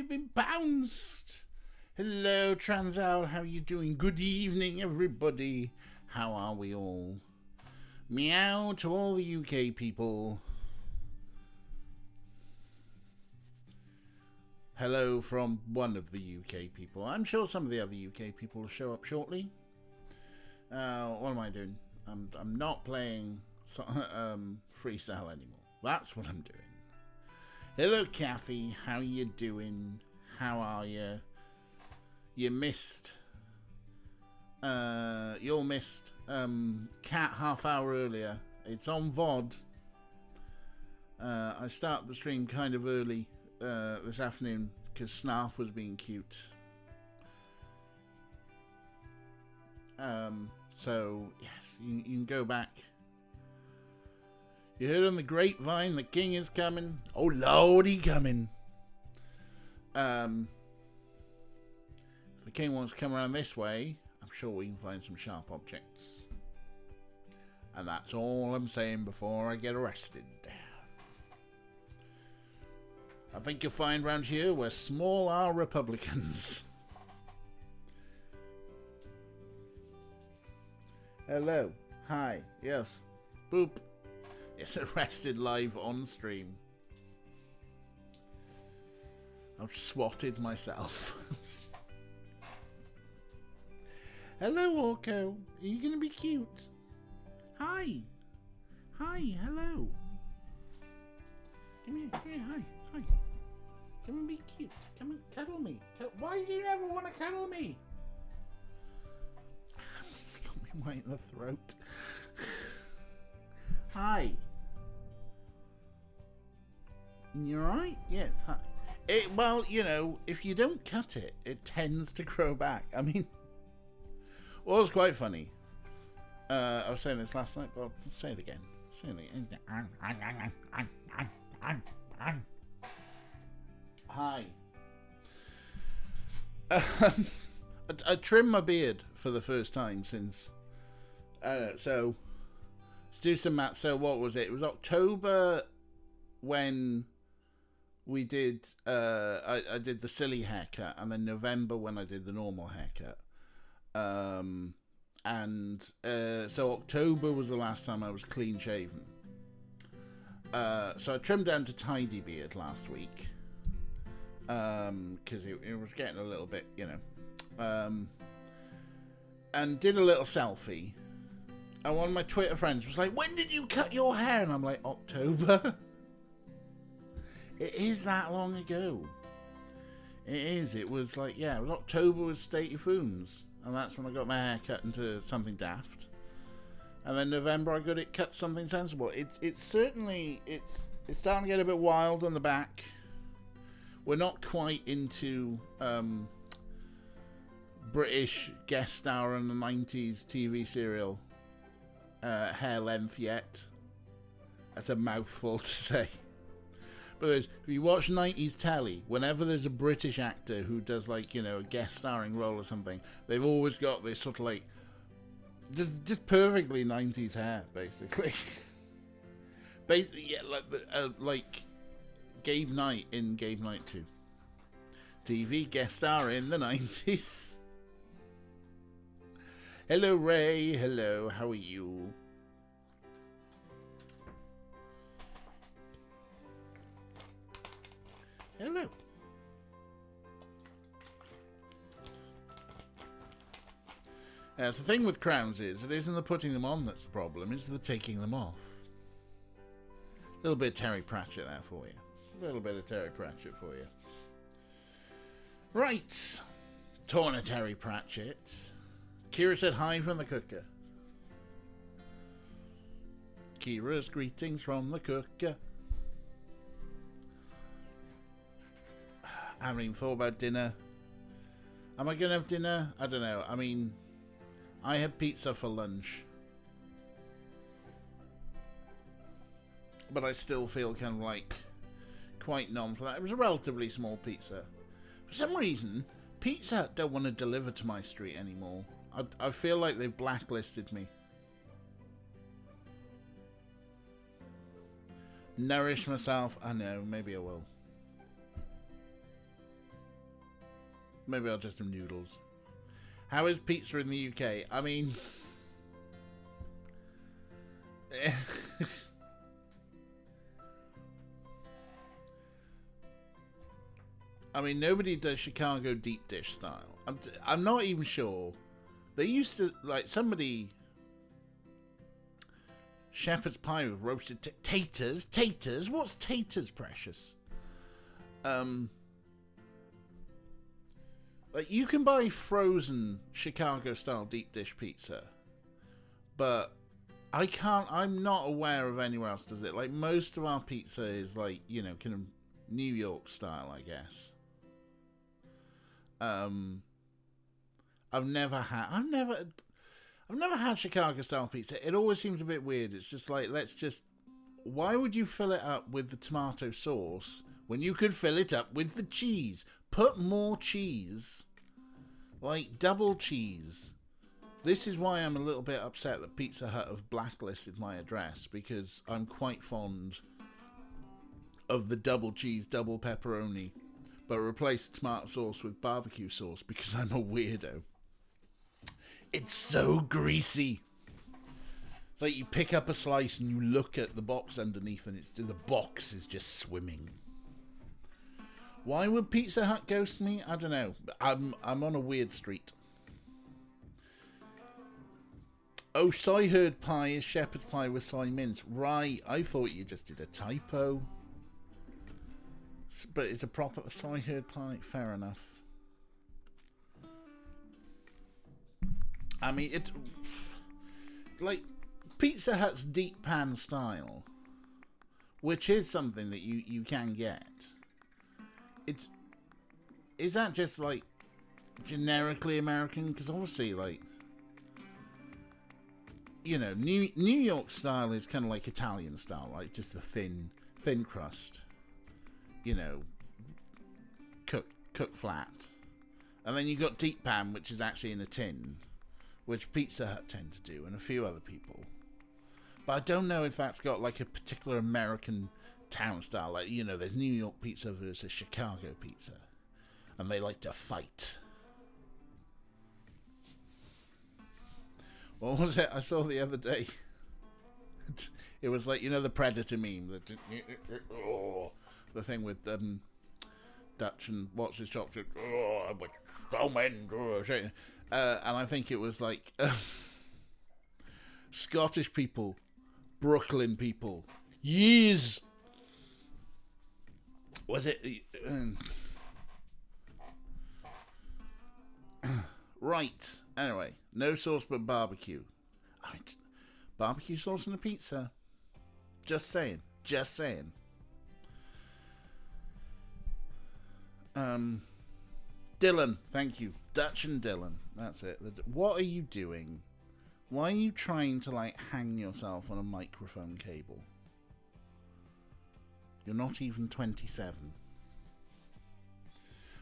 we've been bounced. Hello, Transowl. How you doing? Good evening, everybody. How are we all? Meow to all the UK people. Hello from one of the UK people. I'm sure some of the other UK people will show up shortly. What am I doing? I'm not playing freestyle anymore. That's what I'm doing. Hello, Kathy. How you doing? How are you? You missed. You all missed Cat half hour earlier. It's on VOD. I started the stream kind of early this afternoon because Snarf was being cute. So yes, you can go back. You heard on the grapevine the king is coming. Oh Lord, he coming. If the king wants to come around this way, I'm sure we can find some sharp objects. And that's all I'm saying before I get arrested. I think you'll find round here we're small R Republicans. Hello. Hi. Yes. Boop. It's arrested live on stream. I've swatted myself. Hello, Orko. Are you going to be cute? Hi. Hi. Hello. Come here. Hi. Hi. Come and be cute. Come and cuddle me. Why do you never want to cuddle me? Got me right in the throat. Hi. You alright? Yes, hi. Well, you know, if you don't cut it, it tends to grow back. I mean, well, it was quite funny. I was saying this last night, but I'll say it again. Say it again. Hi. I trimmed my beard for the first time since... so... Let's do some math. So what was it? It was October when we did I did the silly haircut, and then November when I did the normal haircut. So October was the last time I was clean shaven. So I trimmed down to tidy beard last week. Because it was getting a little bit, you know. And did a little selfie. And one of my Twitter friends was like, when did you cut your hair? And I'm like, October? It is that long ago. It is. It was like, yeah, it was October with Statey Foons. And that's when I got my hair cut into something daft. And then November I got it cut something sensible. It's certainly, it's starting to get a bit wild on the back. We're not quite into British guest star in the 90s TV serial hair length yet. That's a mouthful to say. But if you watch 90s telly, whenever there's a British actor who does, like, you know, a guest starring role or something, they've always got this sort of like just perfectly 90s hair, basically. Basically, yeah, like Gabe Knight in Gabe Knight 2. TV guest star in the 90s. Hello, Ray. Hello, how are you? Hello. The thing with crowns is, it isn't the putting them on that's the problem, it's the taking them off. A little bit of Terry Pratchett there for you. A little bit of Terry Pratchett for you. Right. Torn of Terry Pratchett. Kira said hi from the cooker. Kira's greetings from the cooker. I haven't even thought about dinner. Am I going to have dinner? I don't know. I mean, I had pizza for lunch. But I still feel kind of like quite numb for that. It was a relatively small pizza. For some reason, Pizza Hut don't want to deliver to my street anymore. I feel like they've blacklisted me. Nourish myself. I know, maybe I will. Maybe I'll just have noodles. How is pizza in the UK? I mean... I mean, nobody does Chicago deep dish style. I'm not even sure. They used to, like, somebody... Shepherd's pie with roasted taters? Taters? What's taters, precious? Like, you can buy frozen Chicago-style deep dish pizza, but I'm not aware of anywhere else does it. Like, most of our pizza is, like, you know, kind of New York style, I guess. I've never had Chicago-style pizza. It always seems a bit weird. It's just like, why would you fill it up with the tomato sauce when you could fill it up with the cheese? Put more cheese. Like, double cheese. This is why I'm a little bit upset that Pizza Hut have blacklisted my address, because I'm quite fond of the double cheese, double pepperoni, but replace tomato sauce with barbecue sauce because I'm a weirdo. It's so greasy. It's like you pick up a slice and you look at the box underneath and the box is just swimming. Why would Pizza Hut ghost me? I don't know. I'm on a weird street. Oh, soy herd pie is shepherd's pie with soy mince. Right, I thought you just did a typo. But it's a proper soy herd pie. Fair enough. I mean, it's like Pizza Hut's deep pan style, which is something that you can get. Is that just like generically American? Because obviously, like, you know, New York style is kind of like Italian style, like just the thin crust. You know, cook flat, and then you got deep pan, which is actually in a tin, which Pizza Hut tend to do, and a few other people. But I don't know if that's got like a particular American town style. Like, you know, there's New York pizza versus Chicago pizza, and they like to fight. What was it I saw the other day? It was like, you know, the Predator meme, the thing with Dutch and what's his chops, and I think it was like Scottish people, Brooklyn people, years. Was it? Right. Anyway, no sauce but barbecue. Barbecue sauce on a pizza. Just saying. Just saying. Dylan, thank you. Dutch and Dylan. That's it. What are you doing? Why are you trying to, like, hang yourself on a microphone cable? You're not even 27.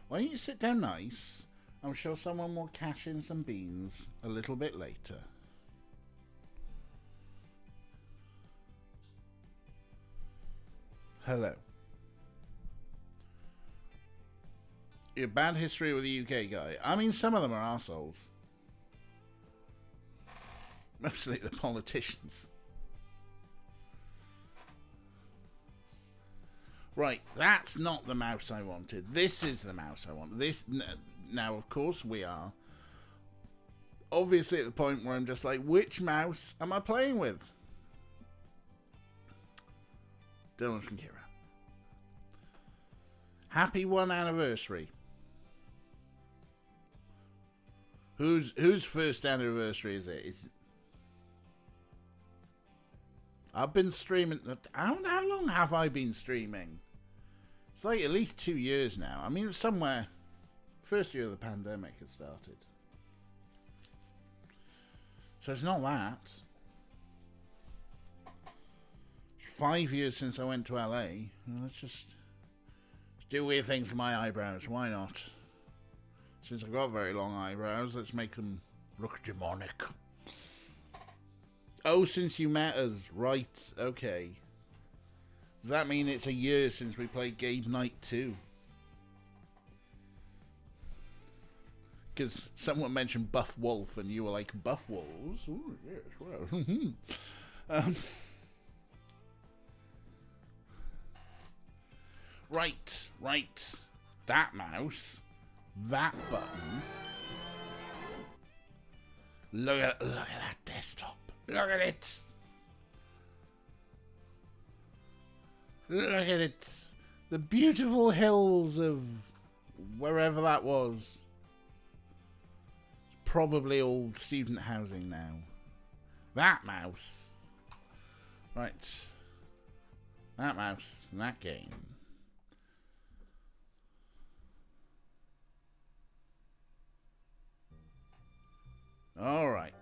Why don't you sit down nice? I'm sure someone will cash in some beans a little bit later. Hello. Your bad history with the UK guy. I mean, some of them are arseholes. Mostly the politicians. Right, that's not the mouse I wanted. This is the mouse I want. Now, of course, we are obviously at the point where I'm just like, which mouse am I playing with? Dylan from Kira. Happy 1 anniversary. Whose first anniversary is it? I've been streaming. How long have I been streaming? It's like at least 2 years now. I mean, somewhere. First year of the pandemic had started. So it's not that. 5 years since I went to LA. Let's just do weird things for my eyebrows. Why not? Since I've got very long eyebrows, let's make them look demonic. Oh, since you met us. Right, okay. Does that mean it's a year since we played Game Night 2? Because someone mentioned Buff Wolf, and you were like, Buff Wolves? Ooh, yes, well. Right. That mouse. That button. Look at that desktop. Look at it. Look at it. The beautiful hills of wherever that was. It's probably old student housing now. That mouse. Right. That mouse and that game. Alright.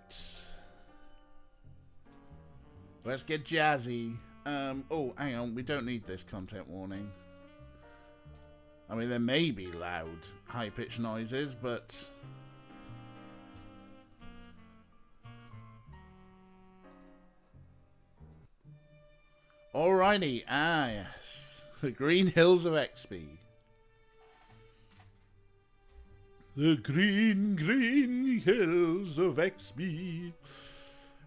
Let's get jazzy. Oh, hang on. We don't need this content warning. I mean, there may be loud, high-pitched noises, but... Alrighty. Ah, yes. The Green Hills of XP. The green hills of XP.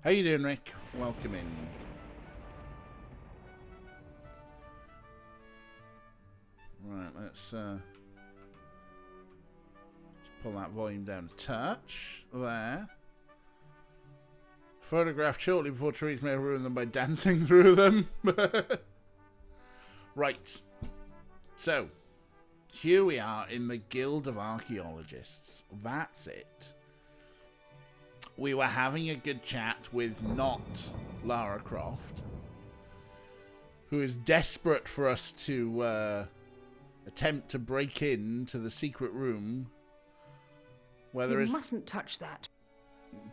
How you doing, Rick? Welcome in. Right, let's pull that volume down a touch. There. Photographed shortly before trees may ruin them by dancing through them. Right. So, here we are in the Guild of Archaeologists. That's it. We were having a good chat with not Lara Croft, who is desperate for us to attempt to break into the secret room where there is... You mustn't touch that.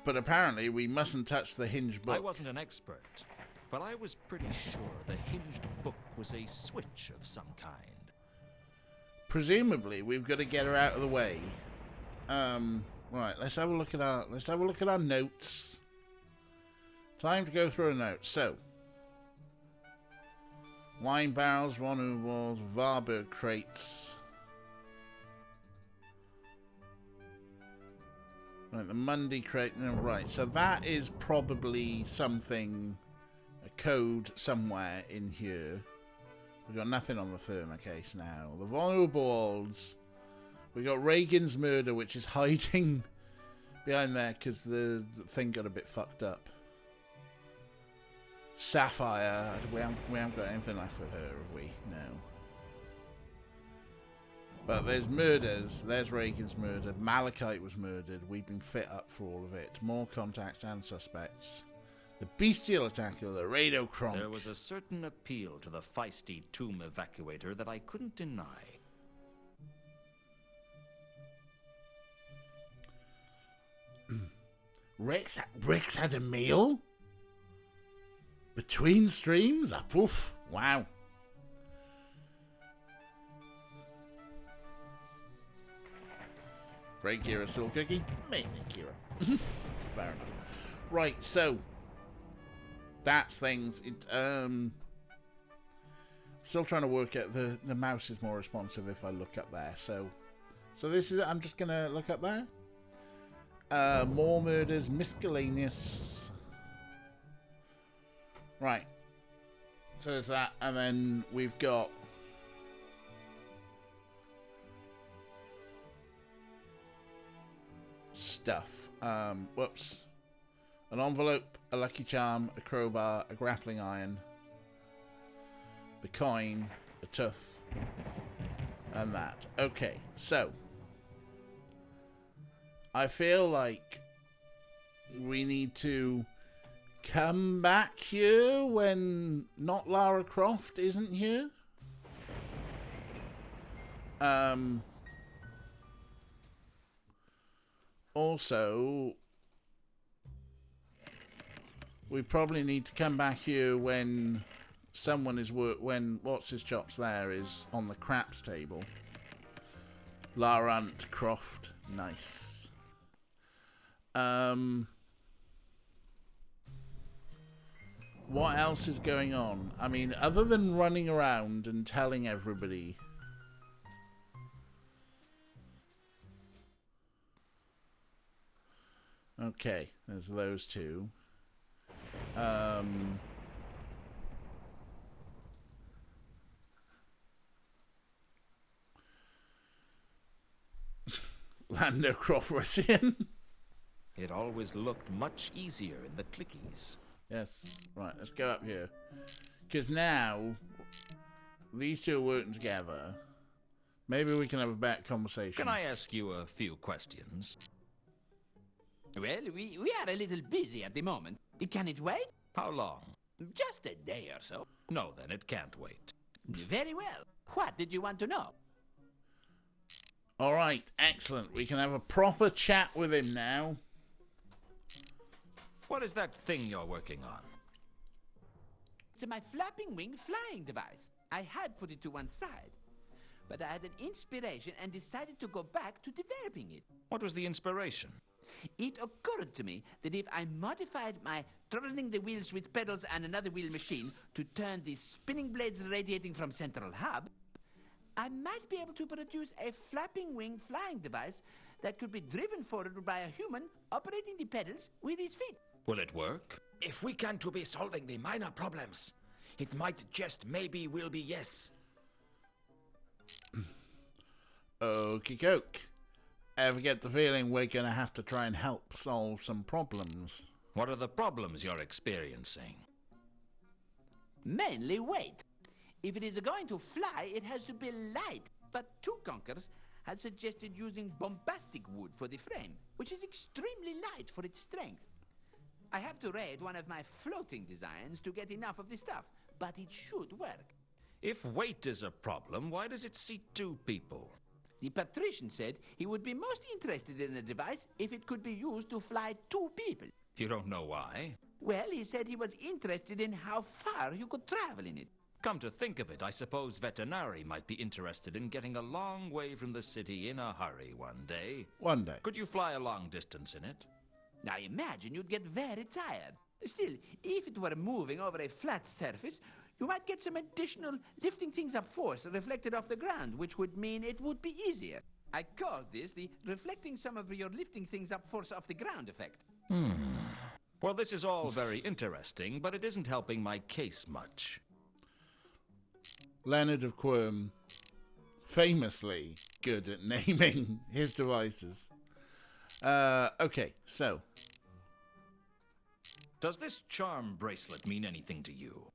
But apparently we mustn't touch the hinged book. I wasn't an expert, but I was pretty sure the hinged book was a switch of some kind. Presumably, we've got to get her out of the way. Right, let's have a look at our notes. Time to go through our notes. So, wine barrels, Wonu walls, Varberg crates. Right, the Monday crate. No, right, so that is probably something, a code somewhere in here. We've got nothing on the Therma case now. The vulnerable walls. We got Reagan's murder, which is hiding behind there because the thing got a bit fucked up. Sapphire. We haven't got anything left with her, have we? No. But there's murders. There's Reagan's murder. Malachite was murdered. We've been fit up for all of it. More contacts and suspects. The bestial attack of the Rado Kronk. There was a certain appeal to the feisty tomb evacuator that I couldn't deny. Rex had a meal? Between streams? Oof. Wow. Great Kira still cooking? Maybe Kira. Fair enough. Right, so that's things. Still trying to work out the mouse is more responsive if I look up there. So this is, I'm just gonna look up there. More murders, miscellaneous. Right. So there's that, and then we've got stuff. Whoops. An envelope, a lucky charm, a crowbar, a grappling iron, the coin, a tooth, and that. Okay, so I feel like we need to come back here when not Lara Croft isn't here. Also, we probably need to come back here when someone is when what's his chops there is on the craps table. Lara Croft, nice. What else is going on? I mean, other than running around and telling everybody. Okay, there's those two. Lando Crawfordian. It always looked much easier in the clickies. Yes. Right, let's go up here. Because now, these two are working together. Maybe we can have a better conversation. Can I ask you a few questions? Well, we are a little busy at the moment. Can it wait? How long? Just a day or so. No, then it can't wait. Very well. What did you want to know? All right, excellent. We can have a proper chat with him now. What is that thing you're working on? It's my flapping wing flying device. I had put it to one side, but I had an inspiration and decided to go back to developing it. What was the inspiration? It occurred to me that if I modified my turning the wheels with pedals and another wheel machine to turn the spinning blades radiating from central hub, I might be able to produce a flapping wing flying device that could be driven forward by a human operating the pedals with his feet. Will it work? If we can to be solving the minor problems, it might just maybe will be yes. Okie doke. Ever get the feeling we're going to have to try and help solve some problems? What are the problems you're experiencing? Mainly weight. If it is going to fly, it has to be light. But Two Conkers had suggested using bombastic wood for the frame, which is extremely light for its strength. I have to raid one of my floating designs to get enough of the stuff, but it should work. If weight is a problem, why does it seat two people? The patrician said he would be most interested in a device if it could be used to fly two people. You don't know why? Well, he said he was interested in how far you could travel in it. Come to think of it, I suppose Veterinary might be interested in getting a long way from the city in a hurry one day. One day. Could you fly a long distance in it? I imagine you'd get very tired. Still, if it were moving over a flat surface, you might get some additional lifting things up force reflected off the ground, which would mean it would be easier. I call this the reflecting some of your lifting things up force off the ground effect. Well, this is all very interesting, but it isn't helping my case much. Leonard of Quirm, famously good at naming his devices. Okay, so. Does this charm bracelet mean anything to you?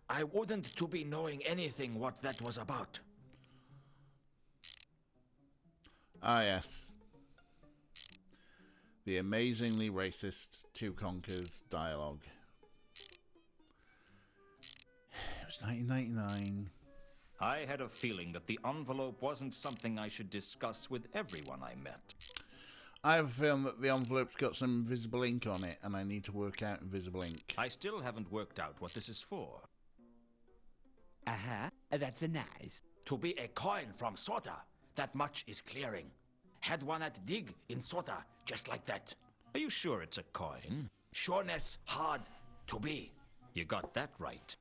I wouldn't to be knowing anything what that was about. Ah, yes. The amazingly racist Two Conkers dialogue. It was 1999. I had a feeling that the envelope wasn't something I should discuss with everyone I met. I have a feeling that the envelope's got some invisible ink on it, and I need to work out invisible ink. I still haven't worked out what this is for. That's nice. To be a coin from Sota, that much is clearing. Had one at dig in Sota, just like that. Are you sure it's a coin? Sureness hard to be. You got that right.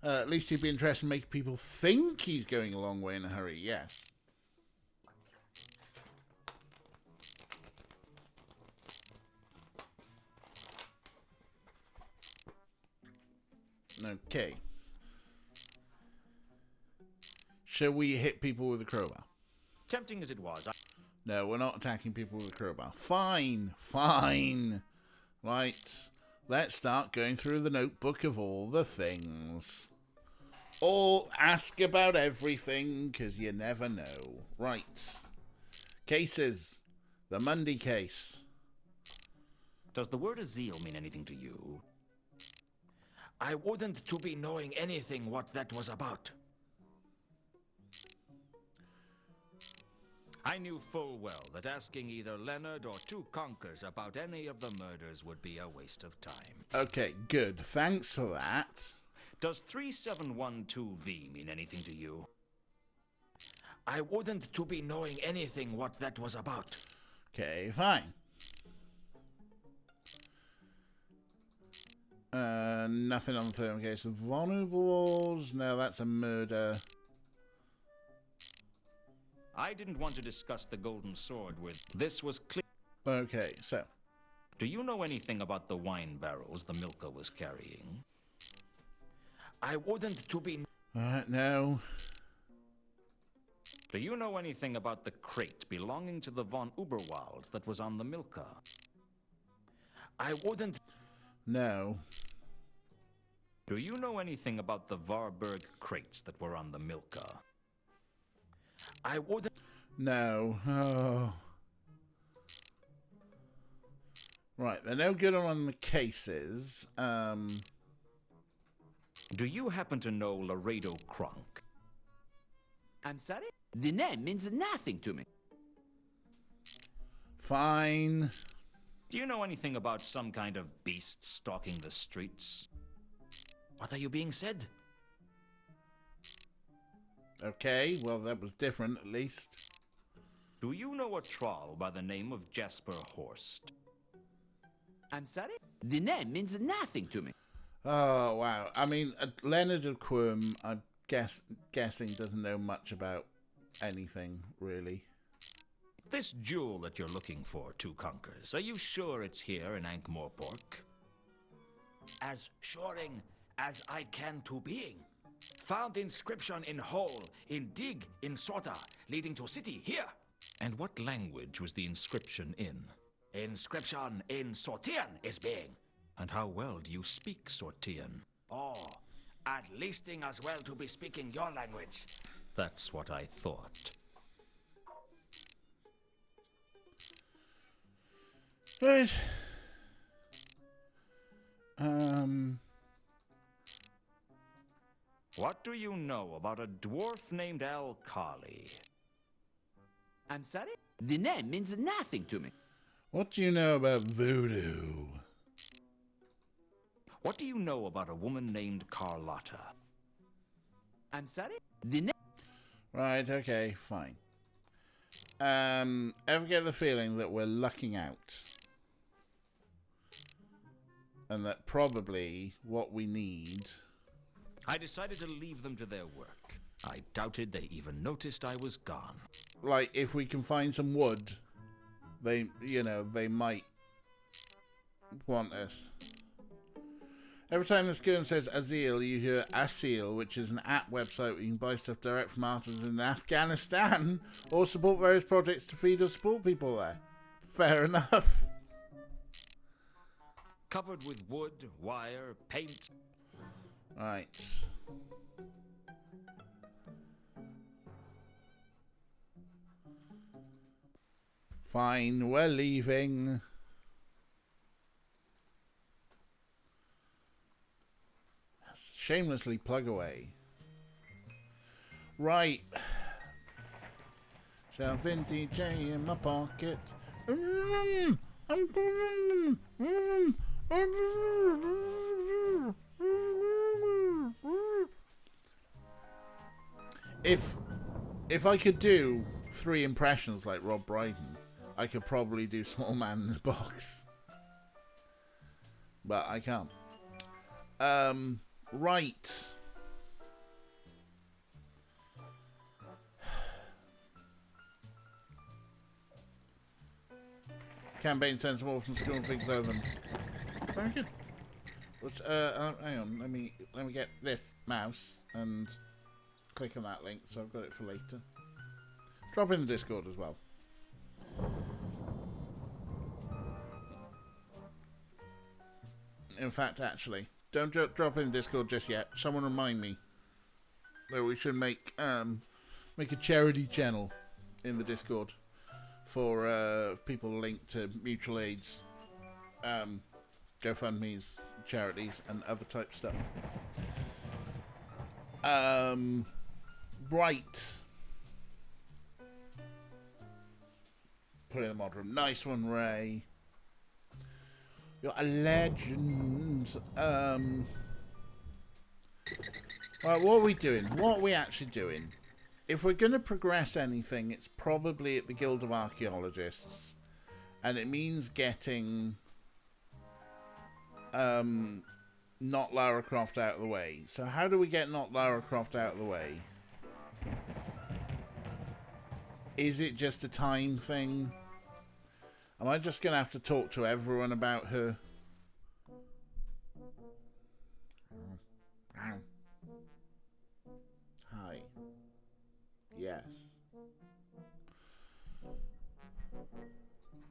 At least he'd be interested in making people think he's going a long way in a hurry, yes. Okay. Shall we hit people with a crowbar? Tempting as it was, No, we're not attacking people with a crowbar. Fine, fine. Right, let's start going through the notebook of all the things. All ask about everything, because you never know. Right. Cases. The Monday case. Does the word Azil mean anything to you? I wouldn't to be knowing anything what that was about. I knew full well that asking either Leonard or Two Conkers about any of the murders would be a waste of time. Okay, good. Thanks for that. Does 3712V mean anything to you? I wouldn't to be knowing anything what that was about. Okay, fine. Nothing on the third case. The vulnerables? No, that's a murder. I didn't want to discuss the golden sword with... This was clear. Okay, so. Do you know anything about the wine barrels the Milka was carrying? I wouldn't to be... Alright, no. Do you know anything about the crate belonging to the von Uberwalds that was on the Milka? I wouldn't... No. Do you know anything about the Varberg crates that were on the Milka? I wouldn't... No. Oh. Right, they're no good on the cases. Do you happen to know Laredo Kronk? I'm sorry? The name means nothing to me. Fine. Do you know anything about some kind of beast stalking the streets? What are you being said? Okay, well that was different at least. Do you know a troll by the name of Jasper Horst? I'm sorry? The name means nothing to me. Oh, wow. I mean, Leonard of Quirm, I'm guessing doesn't know much about anything, really. This jewel that you're looking for, Two Conkers, are you sure it's here in Ankh-Morpork? As shoring as I can to being. Found inscription in hole, in dig, in sorta, leading to city here. And what language was the inscription in? Inscription in Sortian is being. And how well do you speak Sortian? Oh, at leasting as well to be speaking your language. That's what I thought. Right. What do you know about a dwarf named Al-Khali? I'm sorry? The name means nothing to me. What do you know about voodoo? What do you know about a woman named Carlotta? I'm sorry? The name... Right, okay, fine. Ever get the feeling that we're lucking out? And that probably what we need... I decided to leave them to their work. I doubted they even noticed I was gone. Like, if we can find some wood, they might want us. Every time this game says Azil, you hear Asil, which is an app website where you can buy stuff direct from artisans in Afghanistan, or support various projects to feed or support people there. Fair enough. Covered with wood, wire, paint. Right. Fine, we're leaving. Shamelessly plug away. Right. Shall vintage in my pocket. If I could do 3 impressions like Rob Brydon, I could probably do Small Man in the Box. But I can't. Right. Campaign sends more from school and things over them. Very good. Which, hang on, let me get this mouse and click on that link so I've got it for later. Drop in the Discord as well. In fact, actually, don't drop in Discord just yet. Someone remind me that we should make a charity channel in the Discord for people linked to mutual aids, GoFundMe's, charities, and other type stuff. Right. Put it in the mod room. Nice one, Ray. You're a legend. Right, what are we doing? What are we actually doing? If we're going to progress anything, it's probably at the Guild of Archaeologists. And it means getting not Lara Croft out of the way. So how do we get not Lara Croft out of the way? Is it just a time thing? Am I just going to have to talk to everyone about her? Hi. Yes.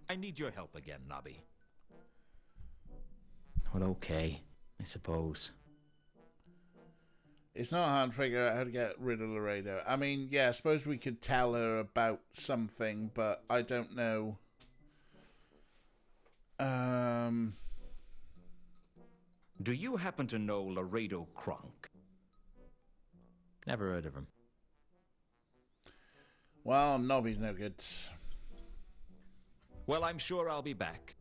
I need your help again, Nobby. Well, okay, I suppose. It's not hard to figure out how to get rid of Laredo. I mean, yeah, I suppose we could tell her about something, but I don't know. Do you happen to know Laredo Kronk? Never heard of him. Well, Nobby's no good. Well, I'm sure I'll be back.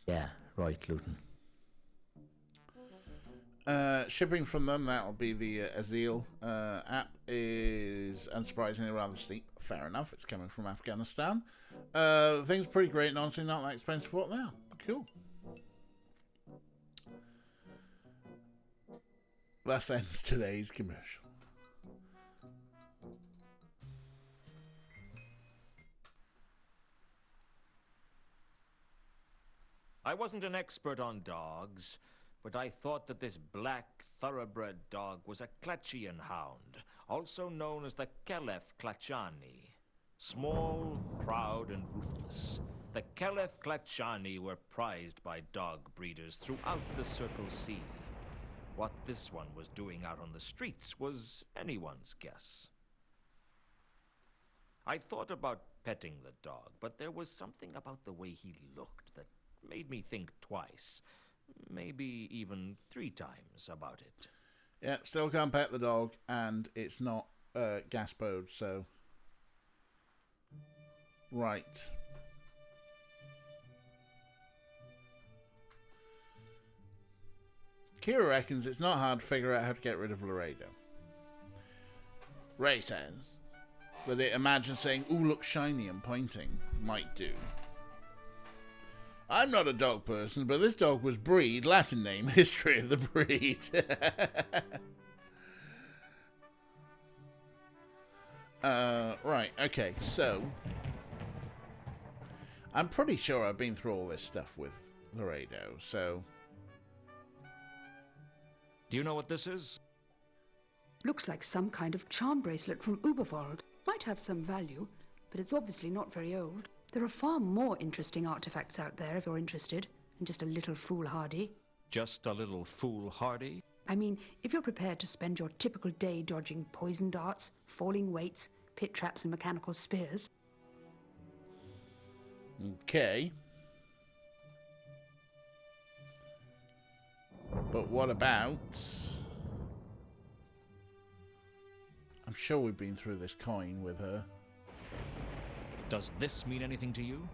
Yeah, right, Luton. Shipping from them, that'll be the Azil app, is unsurprisingly rather steep. Fair enough, it's coming from Afghanistan. Things are pretty great and honestly not that expensive what they are. Cool. That ends today's commercial. I wasn't an expert on dogs, but I thought that this black thoroughbred dog was a Klachian hound, also known as the Kelef Klachani. Small, proud, and ruthless, the Kelef Klachani were prized by dog breeders throughout the Circle Sea. What this one was doing out on the streets was anyone's guess. I thought about petting the dog, but there was something about the way he looked that made me think twice, maybe even 3 times about it. Yeah, still can't pet the dog, and it's not gas-powered, so... Right. Kira reckons it's not hard to figure out how to get rid of Laredo. Ray says that it imagines saying, "Ooh, look shiny," and pointing might do. I'm not a dog person, but this dog was breed, Latin name, history of the breed. Right, okay, so... I'm pretty sure I've been through all this stuff with Laredo, so... Do you know what this is? Looks like some kind of charm bracelet from Uberwald. Might have some value, but it's obviously not very old. There are far more interesting artifacts out there if you're interested, and just a little foolhardy. Just a little foolhardy? I mean, if you're prepared to spend your typical day dodging poison darts, falling weights, pit traps and mechanical spears. Okay. But what about... I'm sure we've been through this coin with her. Does this mean anything to you?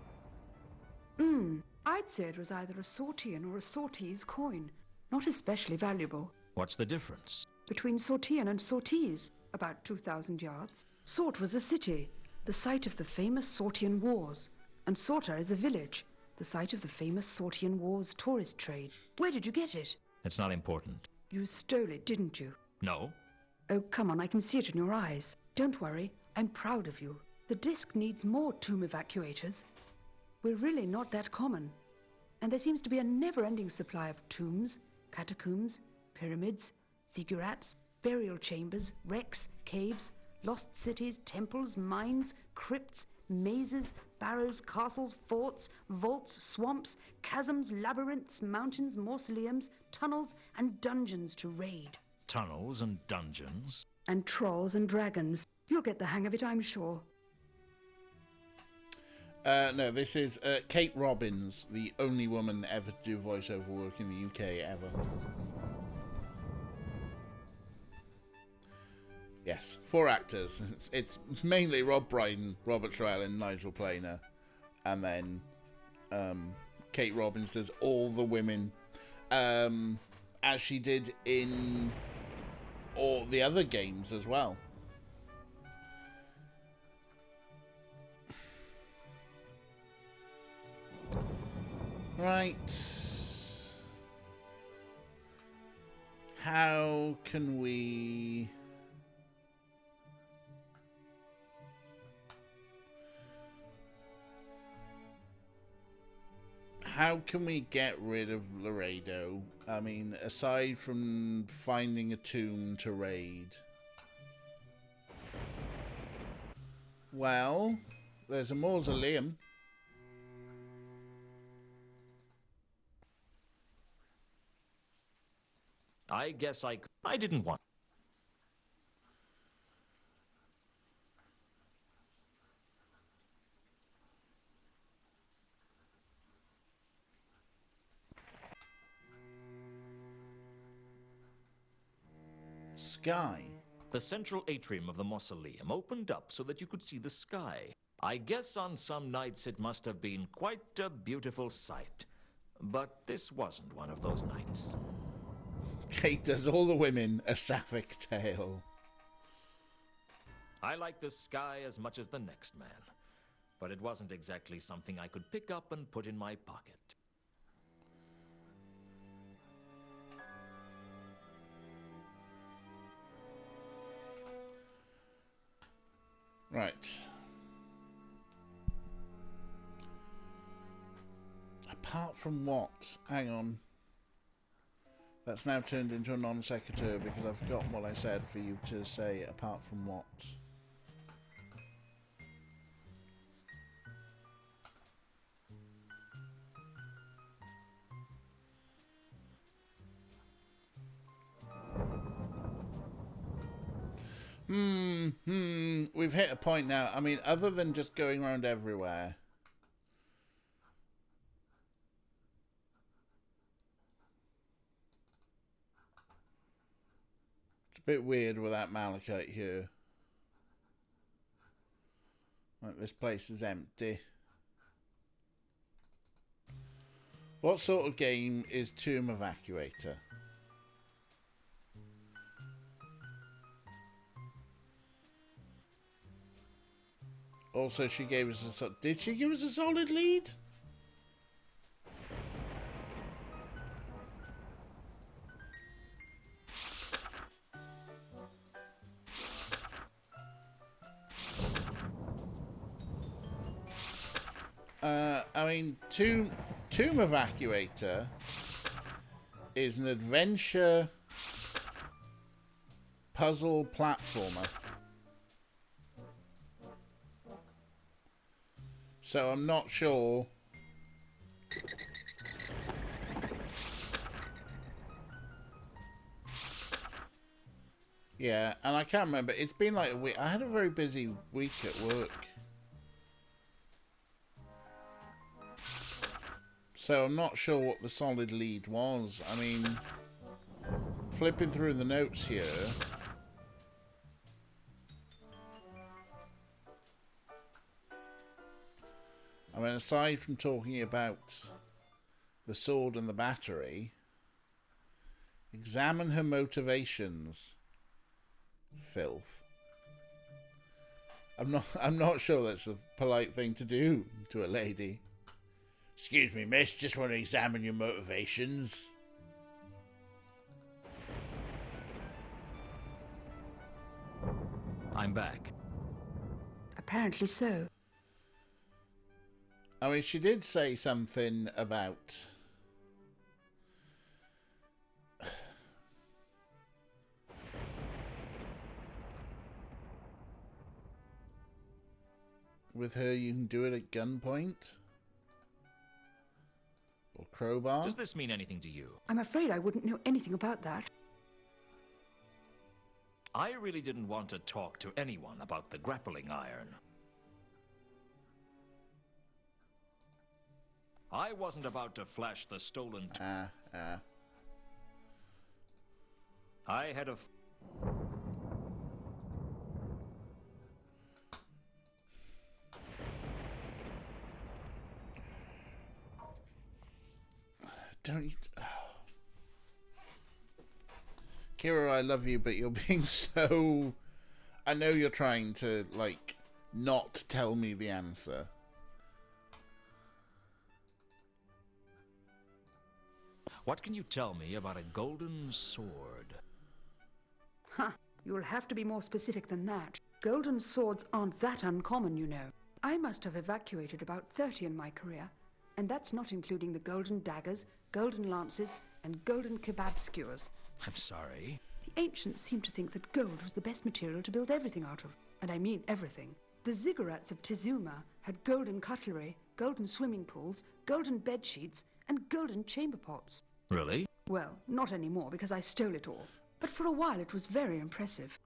I'd say it was either a Sortian or a Sortese coin. Not especially valuable. What's the difference? Between Sortian and Sortese, about 2,000 yards. Sort was a city, the site of the famous Sortian Wars. And Sorta is a village, the site of the famous Sortian Wars tourist trade. Where did you get it? It's not important. You stole it, didn't you? No? Oh, come on, I can see it in your eyes. Don't worry, I'm proud of you. The disk needs more tomb evacuators. We're really not that common. And there seems to be a never-ending supply of tombs, catacombs, pyramids, ziggurats, burial chambers, wrecks, caves, lost cities, temples, mines, crypts, mazes, barrows, castles, forts, vaults, swamps, chasms, labyrinths, mountains, mausoleums, tunnels, and dungeons to raid. Tunnels and dungeons? And trolls and dragons. You'll get the hang of it, I'm sure. No, this is Kate Robbins, the only woman ever to do voiceover work in the UK ever. Yes, 4 actors. It's mainly Rob Brydon, Robert Llewellyn, Nigel Planer, and then Kate Robbins does all the women, as she did in all the other games as well. Right. How can we... how can we get rid of Laredo? I mean, aside from finding a tomb to raid. Well, there's a mausoleum. I guess I didn't want. Sky. The central atrium of the mausoleum opened up so that you could see the sky. I guess on some nights it must have been quite a beautiful sight. But this wasn't one of those nights. Kate does all the women a sapphic tale. I like the sky as much as the next man. But it wasn't exactly something I could pick up and put in my pocket. Right. Apart from what? Hang on. That's now turned into a non sequitur because I've forgotten what I said for you to say. Apart from what? We've hit a point now. I mean, other than just going around everywhere. It's a bit weird without Malachite here. Like, this place is empty. What sort of game is Tomb Evacuator? Also, she gave us a... Did she give us a solid lead? I mean, Tomb Evacuator is an adventure puzzle platformer. So I'm not sure. Yeah, and I can't remember. It's been like a week. I had a very busy week at work. So I'm not sure what the solid lead was. I mean, flipping through the notes here. I mean, aside from talking about the sword and the battery, examine her motivations. Filth. I'm not sure that's a polite thing to do to a lady. Excuse me, miss, just want to examine your motivations. I'm back. Apparently so. I mean, she did say something about... With her, you can do it at gunpoint? Or crowbar? Does this mean anything to you? I'm afraid I wouldn't know anything about that. I really didn't want to talk to anyone about the grappling iron. I wasn't about to flash the stolen... I had a... Don't you... Kira, I love you, but you're being so... I know you're trying to, like, not tell me the answer. What can you tell me about a golden sword? Huh. You'll have to be more specific than that. Golden swords aren't that uncommon, you know. I must have evacuated about 30 in my career. And that's not including the golden daggers, golden lances, and golden kebab skewers. I'm sorry. The ancients seemed to think that gold was the best material to build everything out of. And I mean everything. The ziggurats of Tizuma had golden cutlery, golden swimming pools, golden bed sheets, and golden chamber pots. Really? Well, not anymore because I stole it all. But for a while it was very impressive.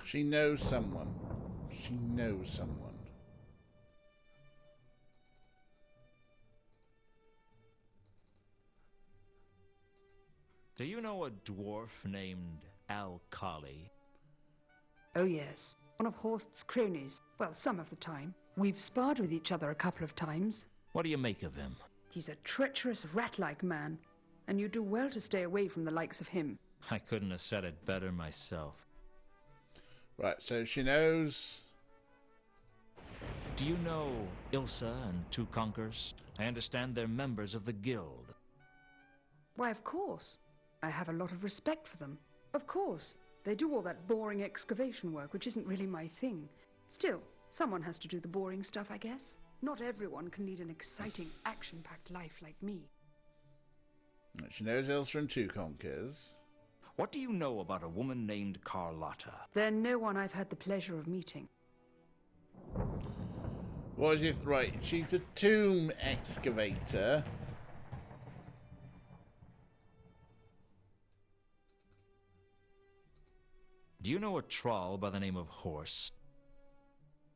She knows someone. She knows someone. Do you know a dwarf named Alkali? Oh yes, one of Horst's cronies. Well, some of the time. We've sparred with each other a couple of times. What do you make of him? He's a treacherous, rat-like man, and you do well to stay away from the likes of him. I couldn't have said it better myself. Right, so she knows... Do you know Ilsa and Two Conkers? I understand they're members of the guild. Why, of course. I have a lot of respect for them. Of course. They do all that boring excavation work, which isn't really my thing. Still, someone has to do the boring stuff, I guess. Not everyone can lead an exciting, action-packed life like me. She knows Ilsa and Two Conkers. What do you know about a woman named Carlotta? They're no one I've had the pleasure of meeting. What is it? Right, she's a tomb excavator. Do you know a troll by the name of Horst?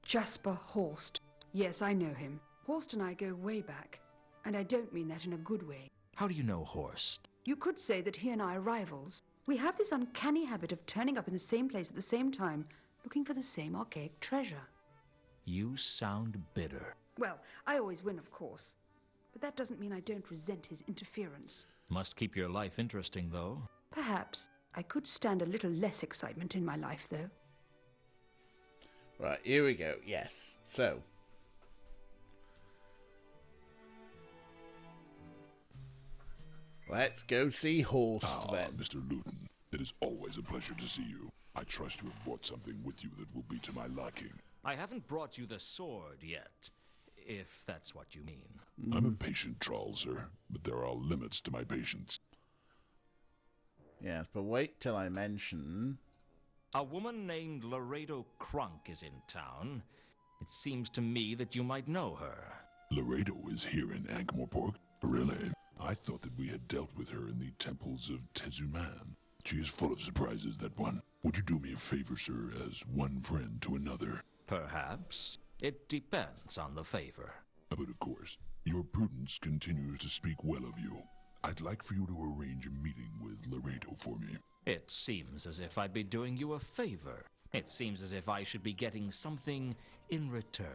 Jasper Horst. Yes, I know him. Horst and I go way back. And I don't mean that in a good way. How do you know Horst? You could say that he and I are rivals. We have this uncanny habit of turning up in the same place at the same time, looking for the same archaic treasure. You sound bitter. Well, I always win, of course. But that doesn't mean I don't resent his interference. Must keep your life interesting, though. Perhaps. I could stand a little less excitement in my life, though. Right, here we go. Yes. So. Let's go see Horst then. Mr. Luton, it is always a pleasure to see you. I trust you have brought something with you that will be to my liking. I haven't brought you the sword yet, if that's what you mean. I'm a patient troll, sir, but there are limits to my patience. Yes, but wait till I mention... A woman named Laredo Crunk is in town. It seems to me that you might know her. Laredo is here in Ankh-Morpork? Really? I thought that we had dealt with her in the temples of Tezuman. She is full of surprises, that one. Would you do me a favor, sir, as one friend to another? Perhaps. It depends on the favor. But of course, your prudence continues to speak well of you. I'd like for you to arrange a meeting with Laredo for me. It seems as if I'd be doing you a favor. It seems as if I should be getting something in return.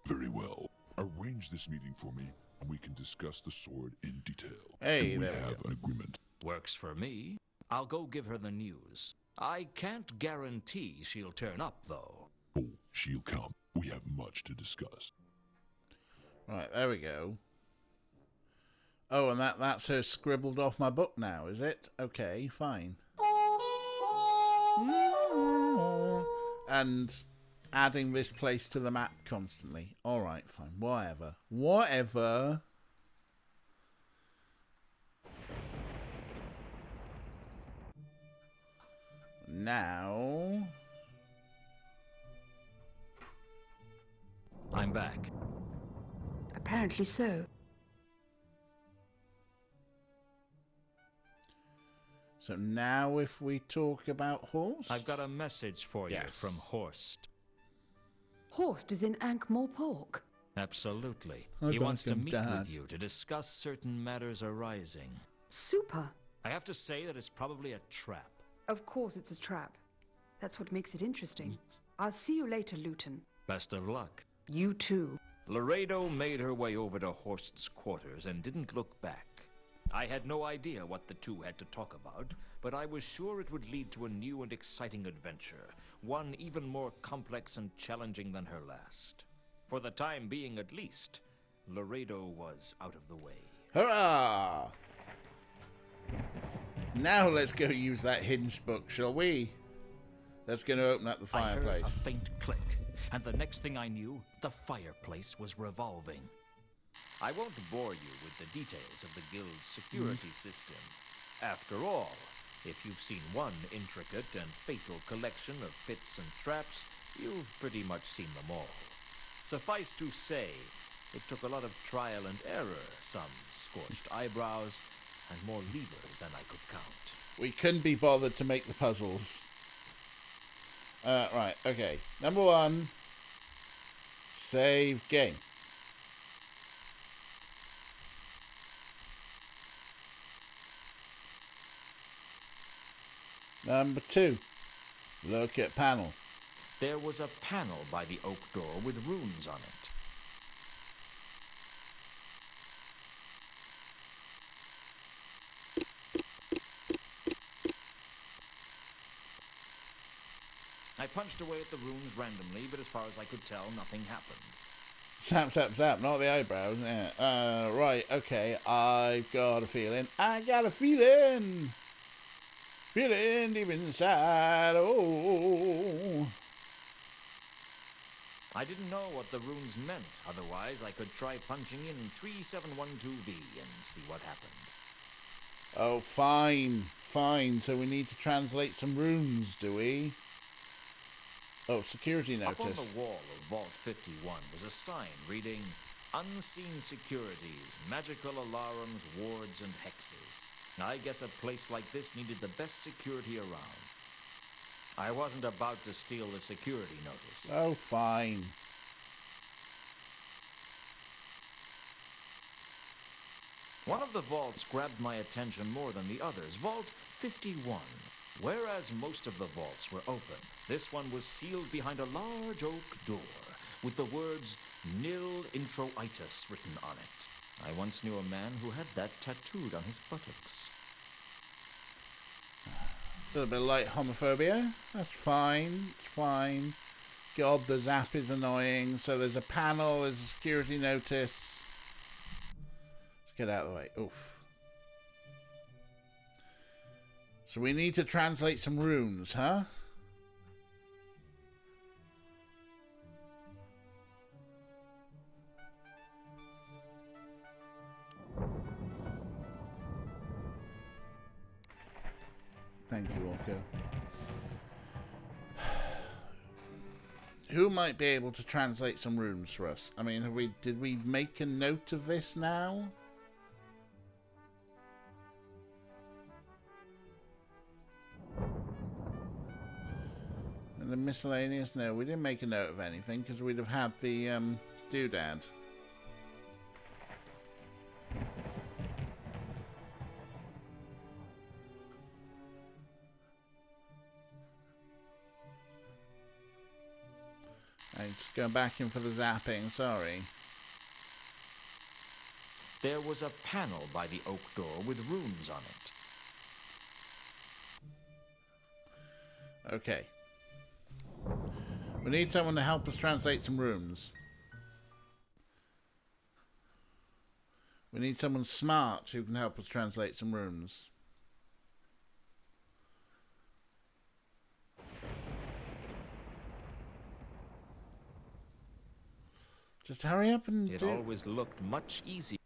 Very well. Arrange this meeting for me, and we can discuss the sword in detail. Hey, and we there we have go. an agreement. Works for me. I'll go give her the news. I can't guarantee she'll turn up, though. Oh, she'll come. We have much to discuss. Right, there we go. Oh, and that's her scribbled off my book now, is it? Okay, fine. And adding this place to the map constantly. Alright, fine. Whatever. Whatever. Now... I'm back. Apparently so. So now if we talk about Horst... I've got a message for you Yes. from Horst. Horst is in Ankh-Morpork. Absolutely. I'd He like wants to him meet dead. with you to discuss certain matters arising. Super. I have to say that it's probably a trap. Of course it's a trap. That's what makes it interesting. I'll see you later, Luton. Best of luck. You too. Laredo made her way over to Horst's quarters and didn't look back. I had no idea what the two had to talk about, but I was sure it would lead to a new and exciting adventure, one even more complex and challenging than her last. For the time being, at least, Laredo was out of the way. Hurrah! Now let's go use that hinged book, shall we? That's going to open up the I heard fireplace. a faint click. and the next thing I knew, the fireplace was revolving. I won't bore you with the details of the guild's security system. After all, if you've seen one intricate and fatal collection of pits and traps, you've pretty much seen them all. Suffice to say, it took a lot of trial and error, some scorched eyebrows, and more levers than I could count. We couldn't be bothered to make the puzzles. Right, okay. Number 1. Save game. Number 2. Look at panel. There was a panel by the oak door with runes on it. I punched away at the runes randomly, but as far as I could tell, nothing happened. Zap, zap, zap, not the eyebrows. Yeah. Right, okay. I've got a feeling. I got a feeling. Feeling deep inside. Oh. I didn't know what the runes meant. Otherwise, I could try punching in 3712V and see what happened. Oh, fine. Fine. So we need to translate some runes, do we? Oh, security notice. Up on the wall of Vault 51 was a sign reading, Unseen Securities, Magical Alarms, Wards, and Hexes. I guess a place like this needed the best security around. I wasn't about to steal the security notice. Oh, fine. One of the vaults grabbed my attention more than the others, Vault 51. Whereas most of the vaults were open, this one was sealed behind a large oak door with the words Nil Introitus written on it. I once knew a man who had that tattooed on his buttocks. A little bit of light homophobia. That's fine. It's fine. God, the zap is annoying. So there's a panel, there's a security notice. Let's get out of the way. Oof. So we need to translate some runes, huh? Thank you, Orko. Who might be able to translate some runes for us? I mean, did we make a note of this now? And the miscellaneous? No, we didn't make a note of anything because we'd have had the doodad. Just going back in for the zapping, sorry. There was a panel by the oak door with runes on it. Okay. We need someone to help us translate some runes. We need someone smart who can help us translate some runes. Just hurry up and It always looked much easier.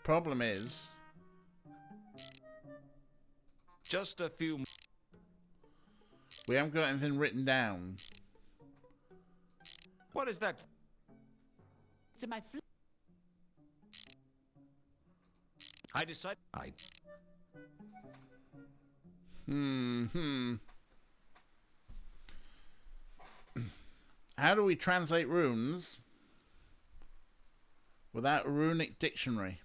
Problem is, Just a few... we haven't got anything written down. What is that? To my I decided... How do we translate runes without a runic dictionary?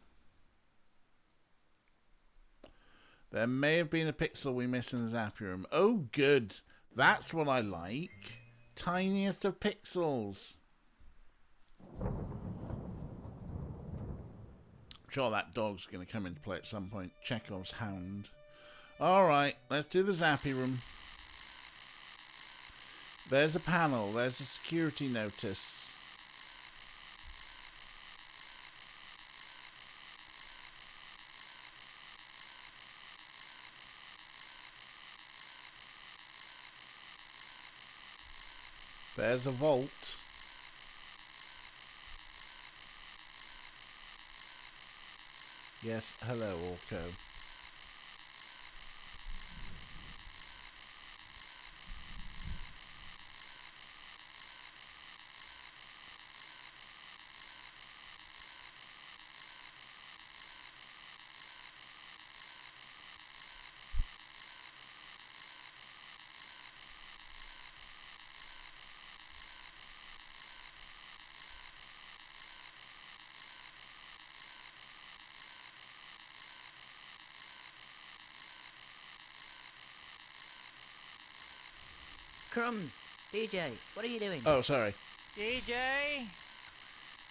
There may have been a pixel we missed in the Zappy room. Oh, good. That's what I like. Tiniest of pixels. I'm sure that dog's going to come into play at some point. Chekhov's hound. Alright, let's do the Zappy room. There's a panel. There's a security notice. There's a vault. Yes, hello, Orko. Crumbs, DJ, what are you doing? Oh, sorry. DJ?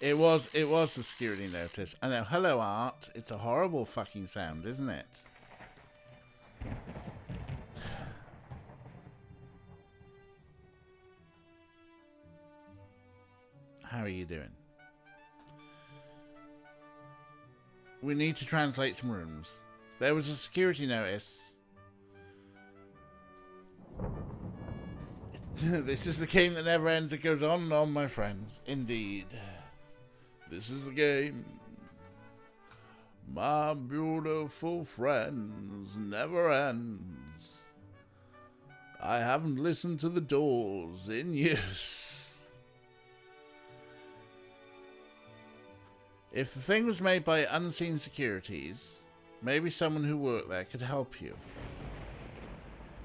It was the security notice. I know. Hello, Art. It's a horrible fucking sound, isn't it? How are you doing? We need to translate some rooms. There was a security notice. This is the game that never ends. It goes on and on, my friends. Indeed. This is the game. My beautiful friends never ends. I haven't listened to the Doors in years. If the thing was made by Unseen Securities, maybe someone who worked there could help you.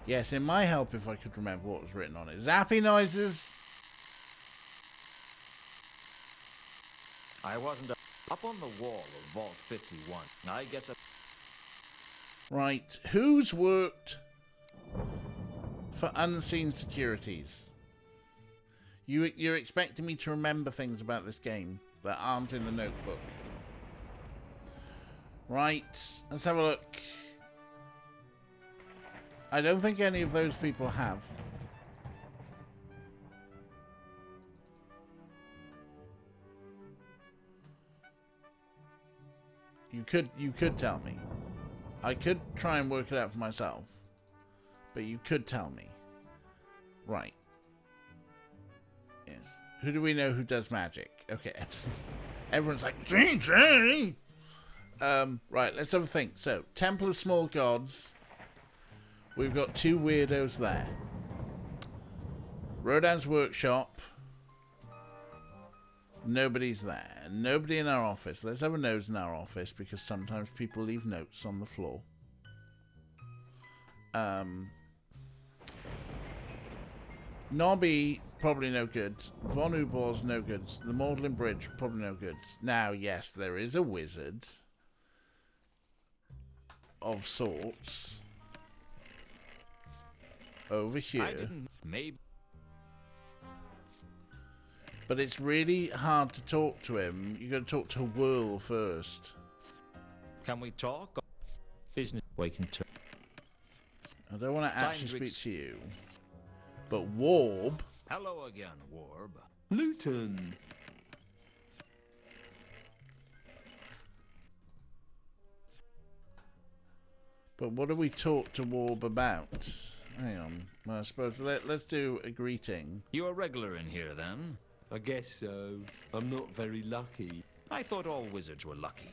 Yes, it might help if I could remember what was written on it. Zappy noises! I wasn't up on the wall of Vault 51. I guess Right, who's worked for Unseen Securities? You're expecting me to remember things about this game that aren't in the notebook. Right, let's have a look. I don't think any of those people have. You could tell me. I could try and work it out for myself. But you could tell me. Right. Yes. Who do we know who does magic? Okay. Everyone's like, DJ! Right, let's have a think. So, Temple of Small Gods. We've got two weirdos there. Rodan's workshop. Nobody's there. Nobody in our office. Let's have a nose in our office because sometimes people leave notes on the floor. Nobby, probably no good. Von Ubor's no good. The Magdalen Bridge, probably no good. Now, yes, there is a wizard of sorts over here. I didn't. Maybe. But it's really hard to talk to him. You got to talk to Whirl first. Can we talk? Business. We can talk. I don't want to actually Time to speak to you. But Warb. Hello again, Warb. Luton. But what do we talk to Warb about? Hang on. Well, I suppose let's do a greeting. You a regular in here, then? I guess so. I'm not very lucky. I thought all wizards were lucky.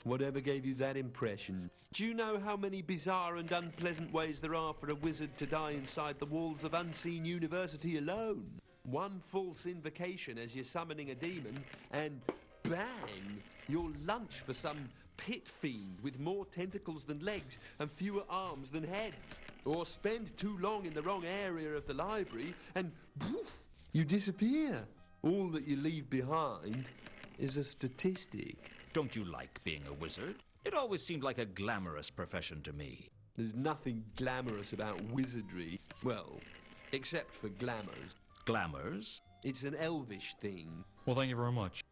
Whatever gave you that impression? Do you know how many bizarre and unpleasant ways there are for a wizard to die inside the walls of Unseen University alone? One false invocation as you're summoning a demon, and bang! You'll lunch for some pit fiend with more tentacles than legs and fewer arms than heads. Or spend too long in the wrong area of the library, and poof, you disappear. All that you leave behind is a statistic. Don't you like being a wizard? It always seemed like a glamorous profession to me. There's nothing glamorous about wizardry. Well, except for glamours. Glamours? It's an elvish thing. Well, thank you very much.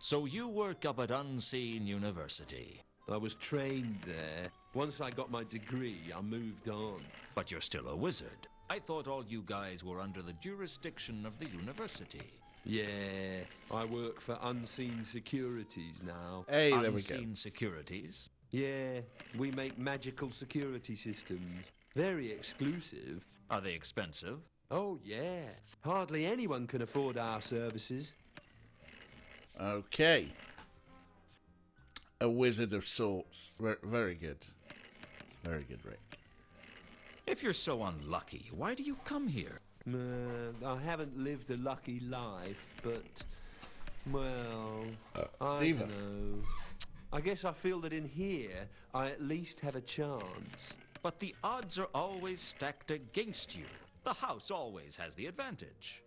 So you work up at Unseen University. I was trained there. Once I got my degree, I moved on. But you're still a wizard. I thought all you guys were under the jurisdiction of the university. Yeah, I work for Unseen Securities now. Hey, there we go. Unseen Securities? Yeah, we make magical security systems. Very exclusive. Are they expensive? Oh, yeah. Hardly anyone can afford our services. Okay. A wizard of sorts. Very good. Very good, Rick. If you're so unlucky, why do you come here? I haven't lived a lucky life, but, well, I Diva. don't know. I guess I feel that in here, I at least have a chance. But the odds are always stacked against you. The house always has the advantage.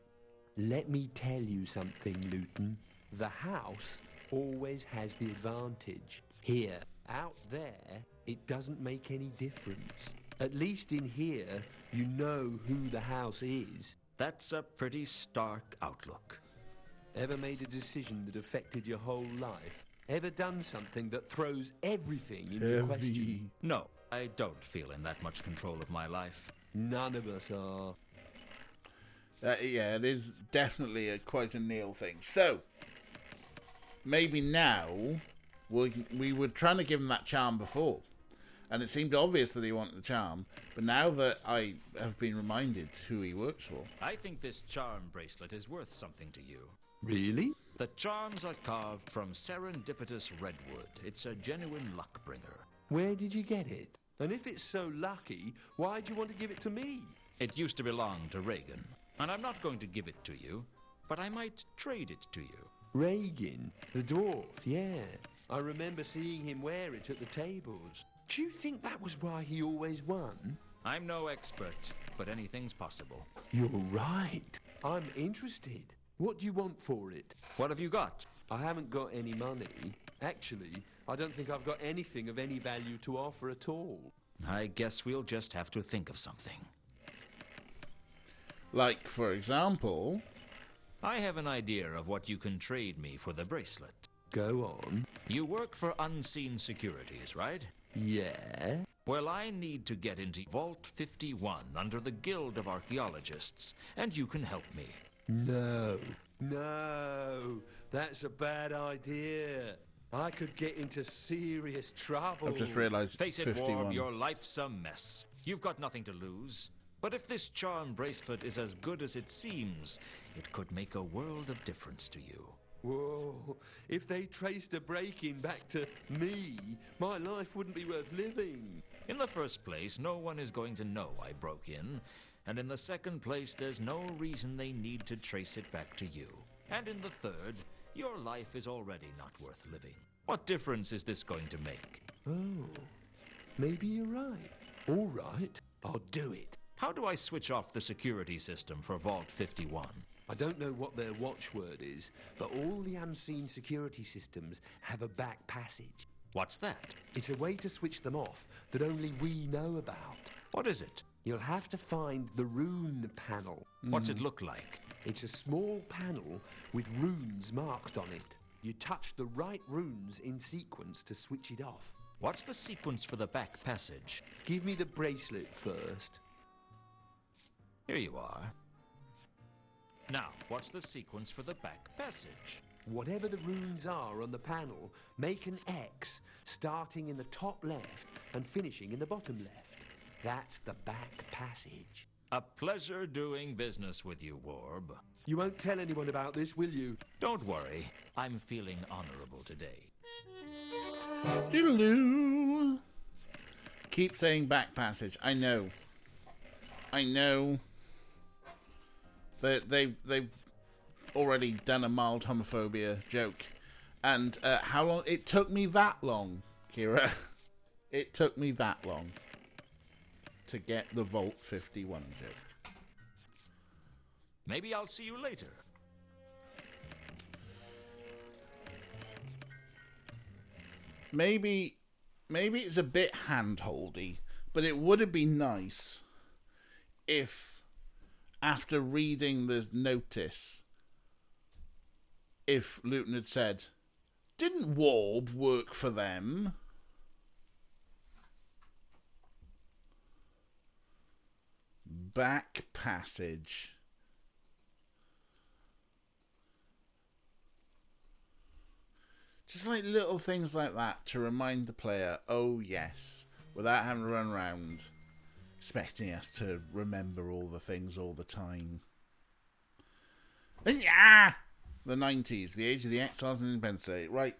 Let me tell you something, Luton. The house always has the advantage. Here, out there, it doesn't make any difference. At least in here, you know who the house is. That's a pretty stark outlook. Ever made a decision that affected your whole life? Ever done something that throws everything into question? No, I don't feel in that much control of my life. None of us are. Yeah, it is definitely quite a Neil thing. So, maybe now, we were trying to give him that charm before, and it seemed obvious that he wanted the charm, but now that I have been reminded who he works for... I think this charm bracelet is worth something to you. Really? The charms are carved from serendipitous redwood. It's a genuine luck bringer. Where did you get it? And if it's so lucky, why do you want to give it to me? It used to belong to Reagan, and I'm not going to give it to you, but I might trade it to you. Reagan, the dwarf, yeah. I remember seeing him wear it at the tables. Do you think that was why he always won? I'm no expert, but anything's possible. You're right. I'm interested. What do you want for it? What have you got? I haven't got any money. Actually, I don't think I've got anything of any value to offer at all. I guess we'll just have to think of something. Like, for example... I have an idea of what you can trade me for the bracelet. Go on. You work for Unseen Securities, right? Yeah? Well, I need to get into Vault 51 under the Guild of Archaeologists, and you can help me. No. That's a bad idea. I could get into serious trouble. I've just realised Face it, 51. Warb, your life's a mess. You've got nothing to lose. But if this charm bracelet is as good as it seems, it could make a world of difference to you. Whoa, if they traced a break-in back to me, my life wouldn't be worth living. In the first place, no one is going to know I broke in. And in the second place, there's no reason they need to trace it back to you. And in the third, your life is already not worth living. What difference is this going to make? Oh, maybe you're right. All right, I'll do it. How do I switch off the security system for Vault 51? I don't know what their watchword is, but all the unseen security systems have a back passage. What's that? It's a way to switch them off that only we know about. What is it? You'll have to find the rune panel. What's it look like? It's a small panel with runes marked on it. You touch the right runes in sequence to switch it off. What's the sequence for the back passage? Give me the bracelet first. Here you are. Now, what's the sequence for the back passage? Whatever the runes are on the panel, make an X starting in the top left and finishing in the bottom left. That's the back passage. A pleasure doing business with you, Warb. You won't tell anyone about this, will you? Don't worry. I'm feeling honorable today. Doodaloo. Keep saying back passage. I know. They've already done a mild homophobia joke. And how long? It took me that long, Kira. It took me that long to get the Vault 51 joke. Maybe I'll see you later. Maybe it's a bit handholdy, but it would have been nice if, after reading the notice, if Luton had said, "Didn't Warb work for them?" Back passage. Just like little things like that to remind the player, oh yes, without having to run around expecting us to remember all the things all the time. Yeah! The 90s, the age of the X-Files and Independence Day. Right,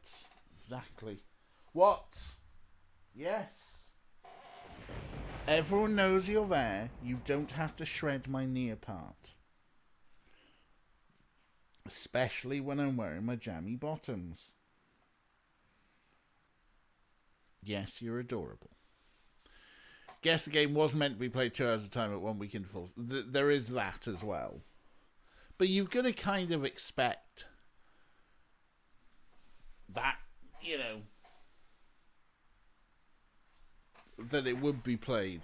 exactly. What? Yes. Everyone knows you're there. You don't have to shred my knee apart. Especially when I'm wearing my jammy bottoms. Yes, you're adorable. Guess the game was meant to be played 2 hours at a time at 1 week intervals. There is that as well. But you've got to kind of expect that, you know, that it would be played.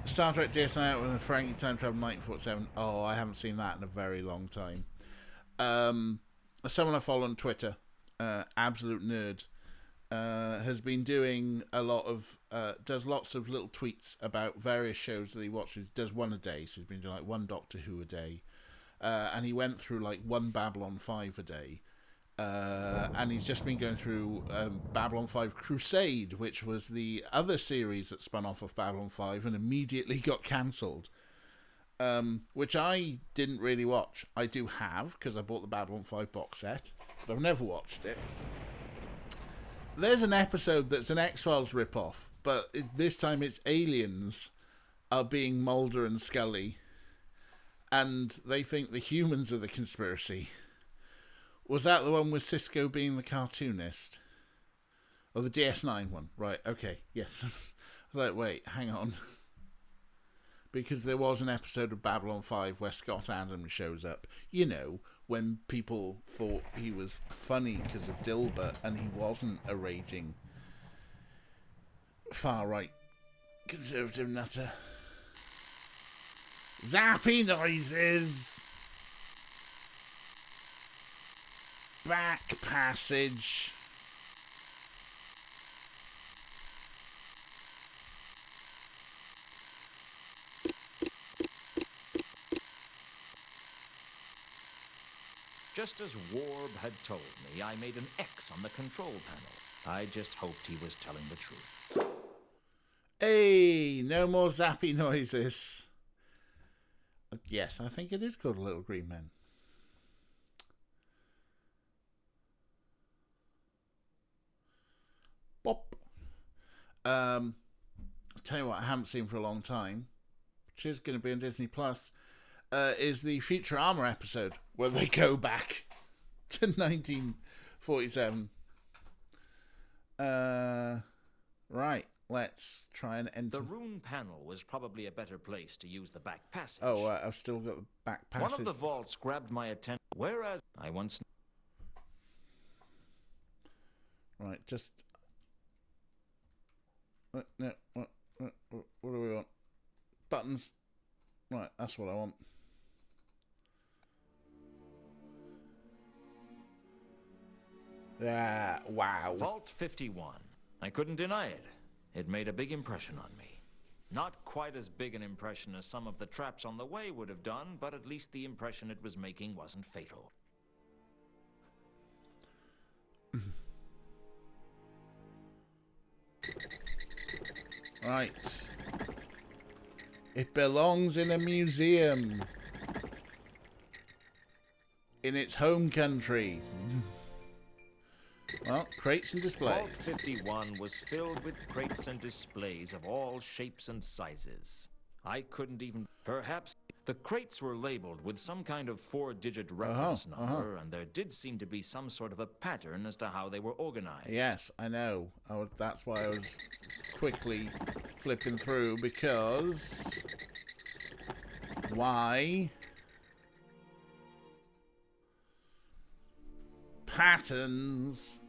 Star Trek DS9 out with a Frankie Time Travel 1947. Oh, I haven't seen that in a very long time. Someone I follow on Twitter, Absolute Nerd, has been doing a lot of, does lots of little tweets about various shows that he watches. Does one a day, so he's been doing like one Doctor Who a day. And he went through like one Babylon 5 a day. And he's just been going through Babylon 5 Crusade, which was the other series that spun off of Babylon 5 and immediately got cancelled. Which I didn't really watch. I do have, because I bought the Babylon 5 box set, but I've never watched it. There's an episode that's an X-Files rip-off, but this time it's aliens are being Mulder and Scully, and they think the humans are the conspiracy. Was that the one with Cisco being the cartoonist? Oh, the DS9 one. Right, okay, yes. I was like, wait, hang on. Because there was an episode of Babylon 5 where Scott Adams shows up. You know, when people thought he was funny because of Dilbert, and he wasn't a raging far-right conservative nutter. Zappy noises. Back passage. Just as Warb had told me, I made an X on the control panel. I just hoped he was telling the truth. Hey, no more zappy noises. Yes, I think it is called Little Green Men. Bop. I'll tell you what I haven't seen for a long time, which is going to be on Disney Plus, is the Futurama episode where they go back to 1947. Right, let's try and enter. The rune panel was probably a better place to use the back passage. Oh, I've still got the back passage. One of the vaults grabbed my attention, whereas I once... Right, just... No, what do we want? Buttons. Right, that's what I want. Yeah, wow. Vault 51. I couldn't deny it. It made a big impression on me. Not quite as big an impression as some of the traps on the way would have done, but at least the impression it was making wasn't fatal. Right. It belongs in a museum. In its home country. Well, crates and displays. Vault 51 was filled with crates and displays of all shapes and sizes. I couldn't even... Perhaps the crates were labeled with some kind of 4-digit reference number, and there did seem to be some sort of a pattern as to how they were organized. Yes, I know. That's why I was quickly flipping through, because... Why? Patterns.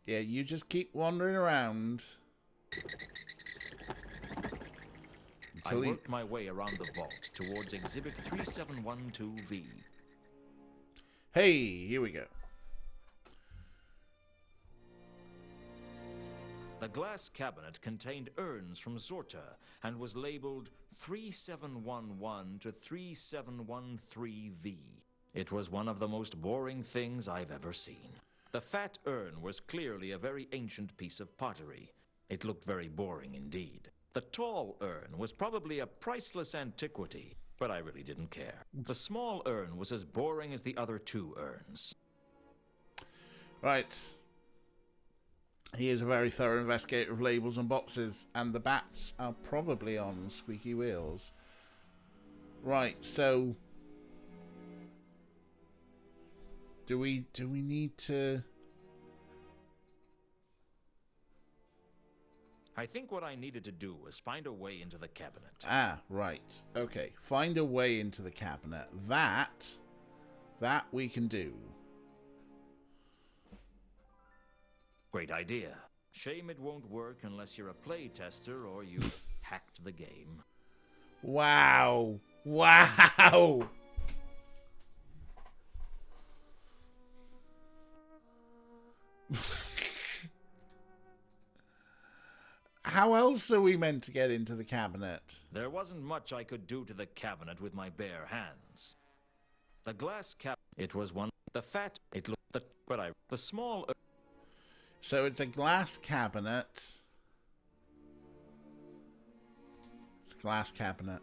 You just keep wandering around. I worked my way around the vault towards Exhibit 3712V. Hey, here we go. The glass cabinet contained urns from Zorta and was labeled 3711 to 3713V. It was one of the most boring things I've ever seen. The fat urn was clearly a very ancient piece of pottery. It looked very boring indeed. The tall urn was probably a priceless antiquity, but I really didn't care. The small urn was as boring as the other two urns. Right. He is a very thorough investigator of labels and boxes, and the bats are probably on squeaky wheels. Right, so do we need to... I think what I needed to do was find a way into the cabinet. Ah, right. Okay. Find a way into the cabinet. That we can do. Great idea. Shame it won't work unless you're a play tester or you hacked the game. Wow. Wow. How else are we meant to get into the cabinet? There wasn't much I could do to the cabinet with my bare hands. The glass cabinet, it was one. The fat, it looked. The small. So it's a glass cabinet. It's a glass cabinet.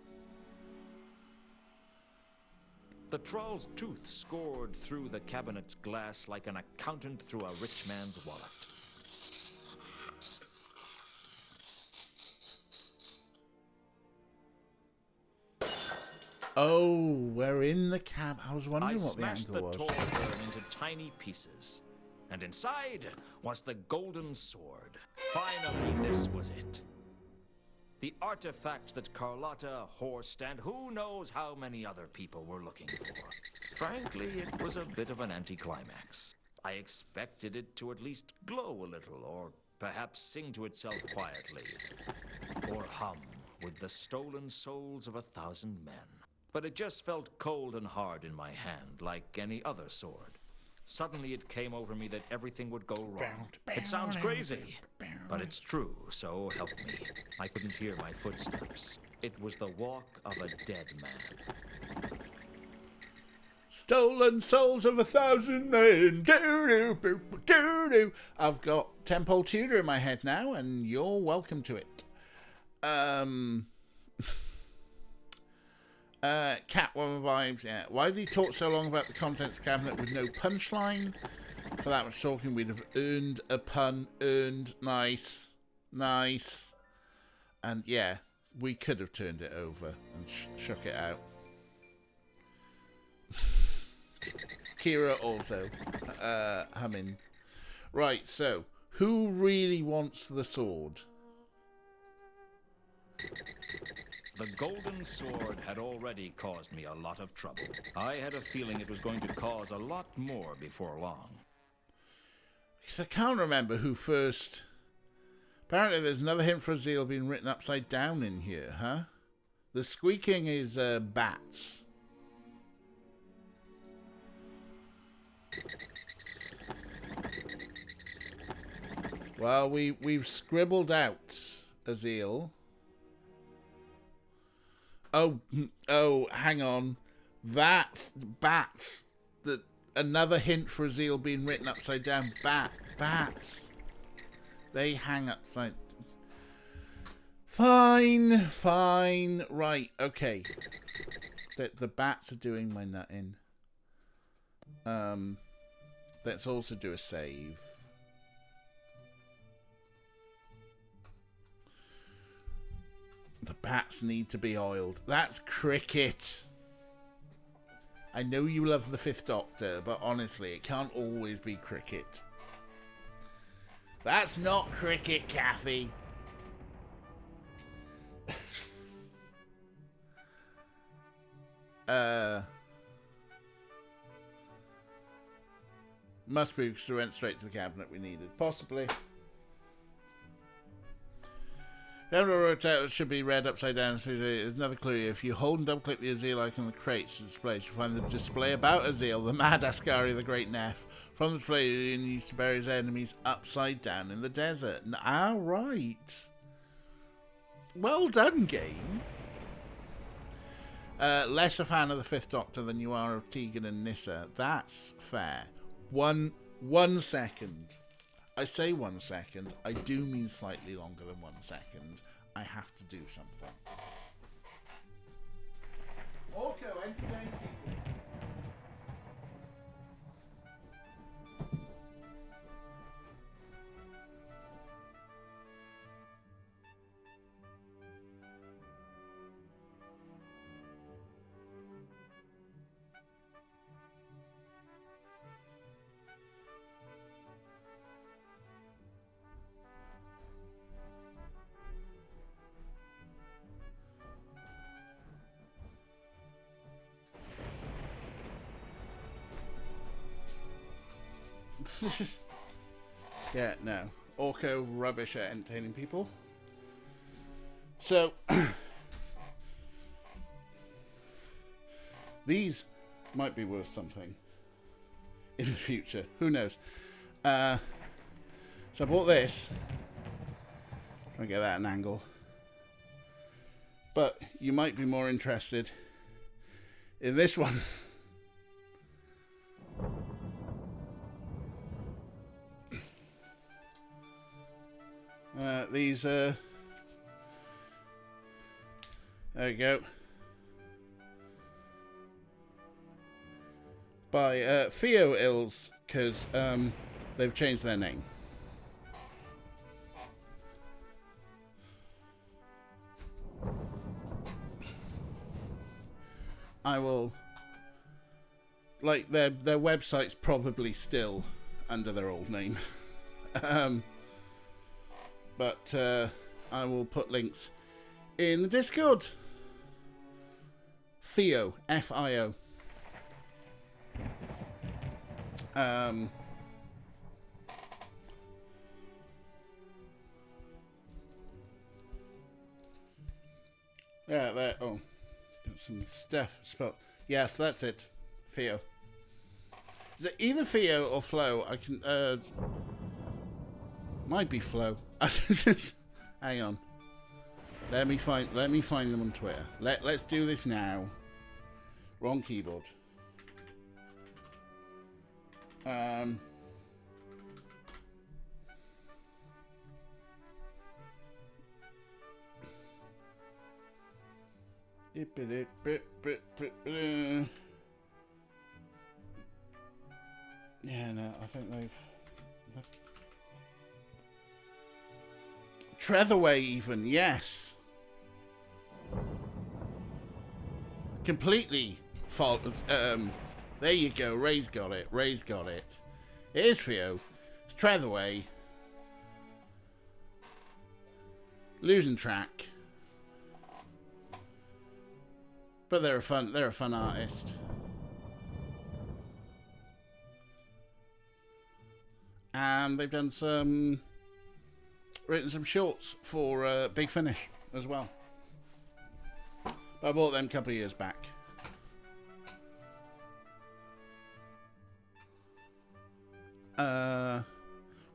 The troll's tooth scored through the cabinet's glass like an accountant through a rich man's wallet. Oh, we're in the cab. I was wondering I what the smashed angle the was. tall urn into tiny pieces, and inside was the golden sword. Finally, this was it. The artifact that Carlotta, Horst, and who knows how many other people were looking for. Frankly, it was a bit of an anticlimax. I expected it to at least glow a little, or perhaps sing to itself quietly, or hum with the stolen souls of 1,000 men. But it just felt cold and hard in my hand, like any other sword. Suddenly it came over me that everything would go wrong. It sounds crazy, but it's true, so help me. I couldn't hear my footsteps. It was the walk of a dead man. Stolen souls of 1,000 men. Doo-doo-doo-doo-doo. I've got Temple Tudor in my head now, and you're welcome to it. Catwoman vibes, yeah. Why did he talk so long about the contents cabinet with no punchline? For that much talking, we'd have earned a pun. Earned. Nice. Nice. And yeah, we could have turned it over and shook it out. Kira also humming. Right, so who really wants the sword? The golden sword had already caused me a lot of trouble. I had a feeling it was going to cause a lot more before long. Because I can't remember who first... Apparently there's another hint for Azil being written upside down in here, huh? The squeaking is bats. Well, we've scribbled out Azil. Oh, hang on. That's bats. Another hint for Azil being written upside down. Bats. They hang upside. Fine. Right, okay. The bats are doing my nutting. Let's also do a save. The bats need to be oiled. That's cricket. I know you love the Fifth Doctor, but honestly, it can't always be cricket. That's not cricket, Kathy. Must be because we went straight to the cabinet we needed. Possibly. The Emerald Rotate should be read upside down. So there's another clue. If you hold and double click the Azil icon on the crates displays, you'll find the display about Azil, the mad Ascari, the great Neff. From the display, you need to bury his enemies upside down in the desert. All right. Well done, game. Less a fan of the Fifth Doctor than you are of Tegan and Nyssa. That's fair. One second. I say 1 second. I do mean slightly longer than 1 second. I have to do something. Orko, entertain people. Yeah, no. Orko rubbish at entertaining people. So these might be worth something in the future. Who knows? So I bought this. Try and get that at an angle. But you might be more interested in this one. These, there you go. By Theo Ills, because they've changed their name. I will, like, their website's probably still under their old name. But I will put links in the Discord. Theo, F-I-O. Yeah, there. Oh, got some stuff spelled. Yes, that's it. Theo. Is it either Theo or Flo? I can. Might be Flo. Hang on. Let me find them on Twitter. Let's do this now. Wrong keyboard. Yeah, no, I think they've Treatherway even, yes. Completely fault. There you go. Ray's got it. Here's Theo. It's Treatherway. Losing track. But they're a fun artist. And they've done written some shorts for Big Finish as well. I bought them a couple of years back.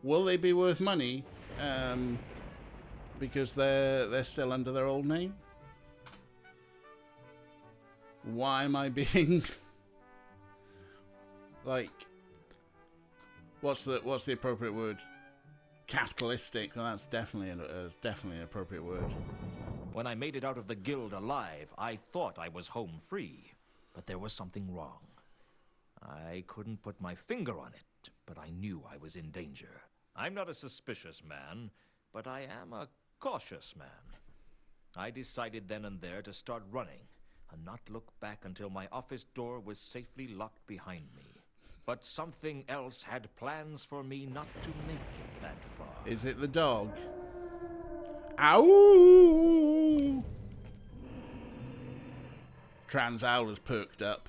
Will they be worth money? Because they're still under their old name. Why am I being like? What's the appropriate word? Capitalistic. Well, that's definitely an appropriate word. When I made it out of the guild alive, I thought I was home free. But there was something wrong. I couldn't put my finger on it, but I knew I was in danger. I'm not a suspicious man, but I am a cautious man. I decided then and there to start running, and not look back until my office door was safely locked behind me. But something else had plans for me not to make it that far. Is it the dog? Ow! Trans Owl has perked up.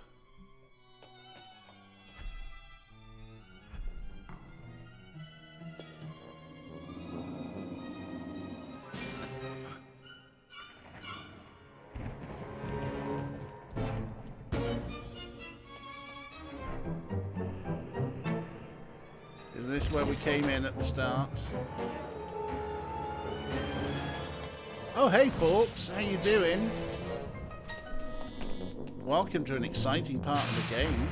this is where we came in at the start. Oh, hey, folks. How you doing? Welcome to an exciting part of the game.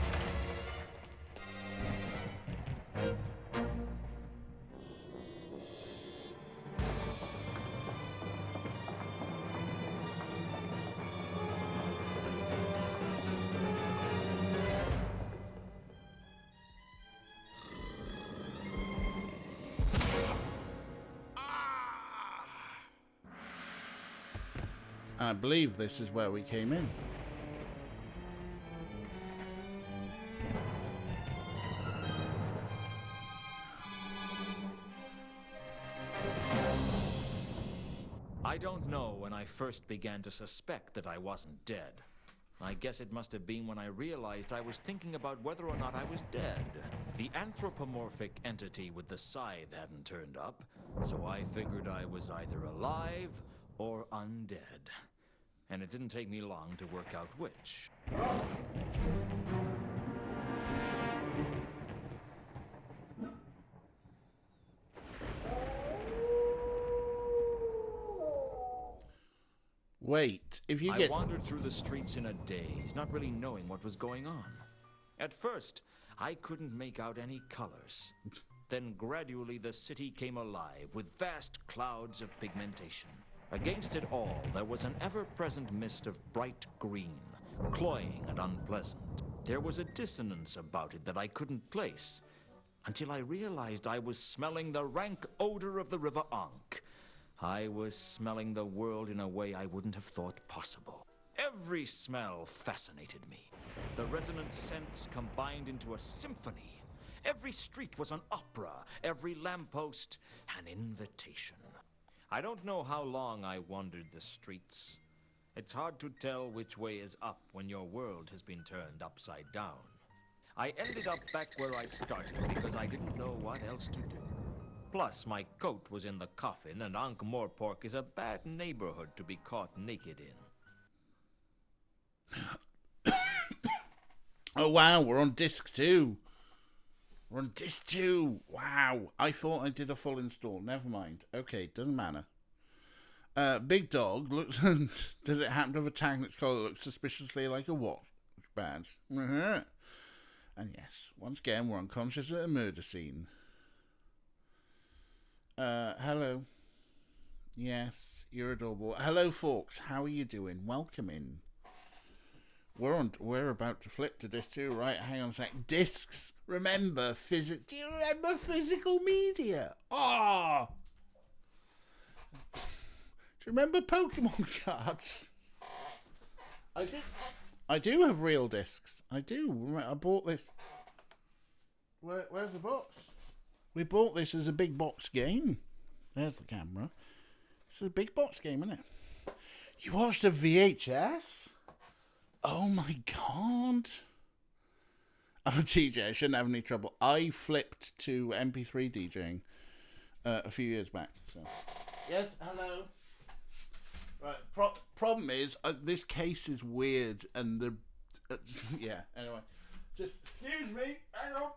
I believe this is where we came in. I don't know when I first began to suspect that I wasn't dead. I guess it must have been when I realized I was thinking about whether or not I was dead. The anthropomorphic entity with the scythe hadn't turned up, so I figured I was either alive or undead. And it didn't take me long to work out which. Wait, if you I wandered through the streets in a daze, not really knowing what was going on. At first, I couldn't make out any colors. Then gradually the city came alive with vast clouds of pigmentation. Against it all, there was an ever-present mist of bright green, cloying and unpleasant. There was a dissonance about it that I couldn't place, until I realized I was smelling the rank odor of the River Ankh. I was smelling the world in a way I wouldn't have thought possible. Every smell fascinated me. The resonant scents combined into a symphony. Every street was an opera, every lamppost an invitation. I don't know how long I wandered the streets. It's hard to tell which way is up when your world has been turned upside down. I ended up back where I started because I didn't know what else to do. Plus, my coat was in the coffin, and Ankh-Morpork is a bad neighborhood to be caught naked in. Oh, wow, we're on disc 2. We're on disc 2. Wow. I thought I did a full install. Never mind. Okay, doesn't matter. Big Dog looks... Does it happen to have a tag that's collar that looks suspiciously like a watch badge? And yes, once again, we're unconscious at a murder scene. Hello. Yes, you're adorable. Hello, folks. How are you doing? Welcome in. We're about to flip to disc 2, right? Hang on a sec. Discs. Remember do you remember physical media? Oh! Do you remember Pokemon cards? I do have real discs. I do. I bought this. Where's the box? We bought this as a big box game. There's the camera. It's a big box game, isn't it? You watched a VHS? Oh my god. I'm a DJ. I shouldn't have any trouble. I flipped to MP3 DJing a few years back. So. Yes, hello. Right. Problem is, this case is weird, and the yeah. Anyway, just excuse me. Hang on.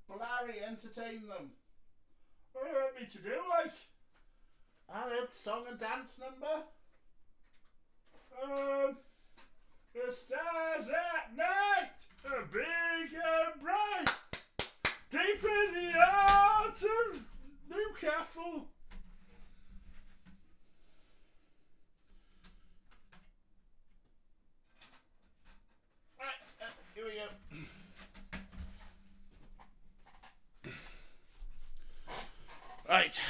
Larry, entertain them. What do you want me to do, like? Hello, song and dance number? The stars at night are big and bright, deep in the heart of Newcastle. Right, here we go. Right.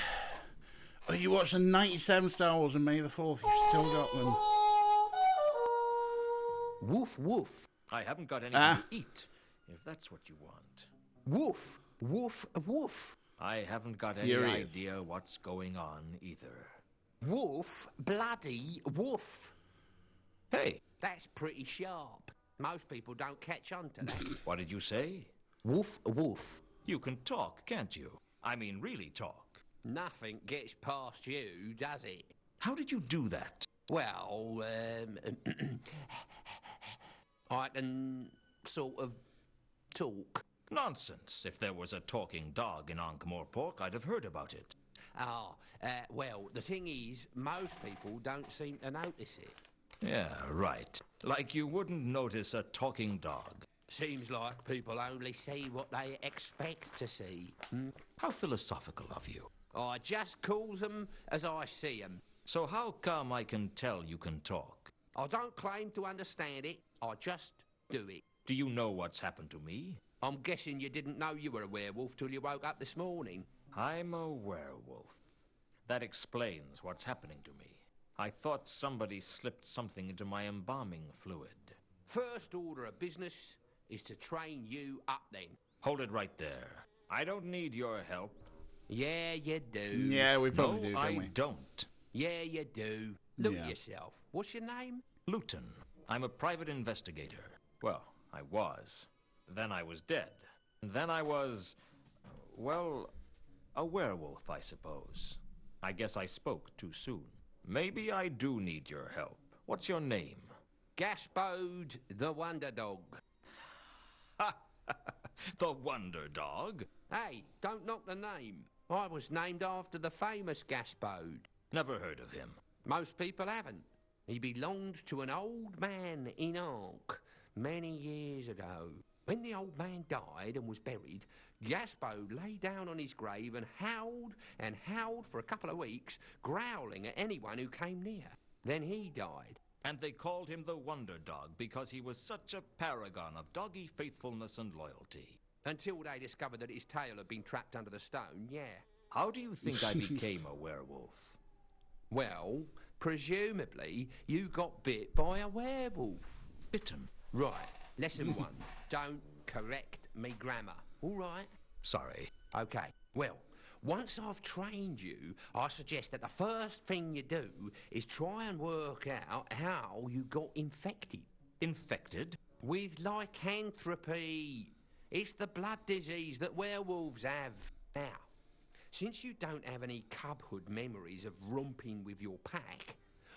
Oh, you watched the 97 Star Wars on May the 4th. You've still got them. Woof, woof. I haven't got anything to eat, if that's what you want. Woof, woof, woof. I haven't got any idea what's going on either. Woof, bloody woof. Hey! That's pretty sharp. Most people don't catch on to that. What did you say? Woof, woof. You can talk, can't you? I mean, really talk. Nothing gets past you, does it? How did you do that? Well, I can sort of talk. Nonsense. If there was a talking dog in Ankh-Morpork, I'd have heard about it. Well, the thing is, most people don't seem to notice it. Yeah, right. Like you wouldn't notice a talking dog. Seems like people only see what they expect to see. How philosophical of you. I just calls them as I see them. So how come I can tell you can talk? I don't claim to understand it, I just do it. Do you know what's happened to me? I'm guessing you didn't know you were a werewolf till you woke up this morning. I'm a werewolf. That explains what's happening to me. I thought somebody slipped something into my embalming fluid. First order of business is to train you up then. Hold it right there. I don't need your help. Yeah, you do. Yeah, we probably do, No, don't we? I don't. Yeah, you do. Look Yeah. yourself. What's your name? Luton. I'm a private investigator. Well, I was. Then I was dead. Then I was... well, a werewolf, I suppose. I guess I spoke too soon. Maybe I do need your help. What's your name? Gaspode the Wonder Dog. The Wonder Dog? Hey, don't knock the name. I was named after the famous Gaspode. Never heard of him. Most people haven't. He belonged to an old man in Ankh many years ago. When the old man died and was buried, Gaspode lay down on his grave and howled for a couple of weeks, growling at anyone who came near. Then he died. And they called him the Wonder Dog because he was such a paragon of doggy faithfulness and loyalty. Until they discovered that his tail had been trapped under the stone, yeah. How do you think I became a werewolf? Well, presumably you got bit by a werewolf. Bitten. Right, lesson one. Don't correct me grammar. All right? Sorry. Okay, well, once I've trained you, I suggest that the first thing you do is try and work out how you got infected. Infected? With lycanthropy. It's the blood disease that werewolves have. Now, since you don't have any cubhood memories of romping with your pack,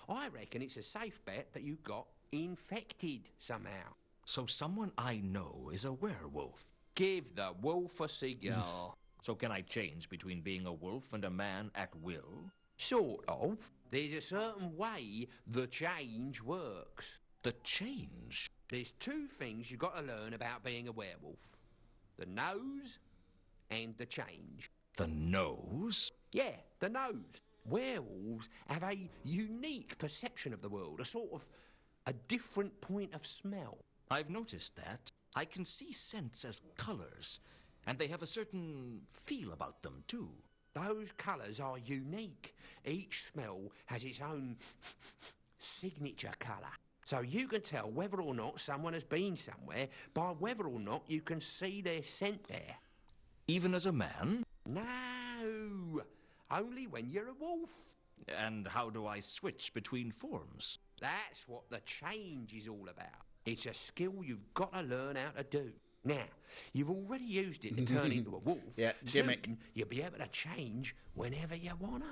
I reckon it's a safe bet that you got infected somehow. So someone I know is a werewolf. Give the wolf a cigar. So can I change between being a wolf and a man at will? Sort of. There's a certain way the change works. The change? There's two things you've got to learn about being a werewolf. The nose and the change. The nose? Yeah, the nose. Werewolves have a unique perception of the world, a sort of a different point of smell. I've noticed that. I can see scents as colors, and they have a certain feel about them, too. Those colours are unique. Each smell has its own signature colour. So you can tell whether or not someone has been somewhere by whether or not you can see their scent there. Even as a man? No, only when you're a wolf. And how do I switch between forms? That's what the change is all about. It's a skill you've got to learn how to do. Now, you've already used it to turn into a wolf. Yeah, gimmick. Soon, you'll be able to change whenever you wanna.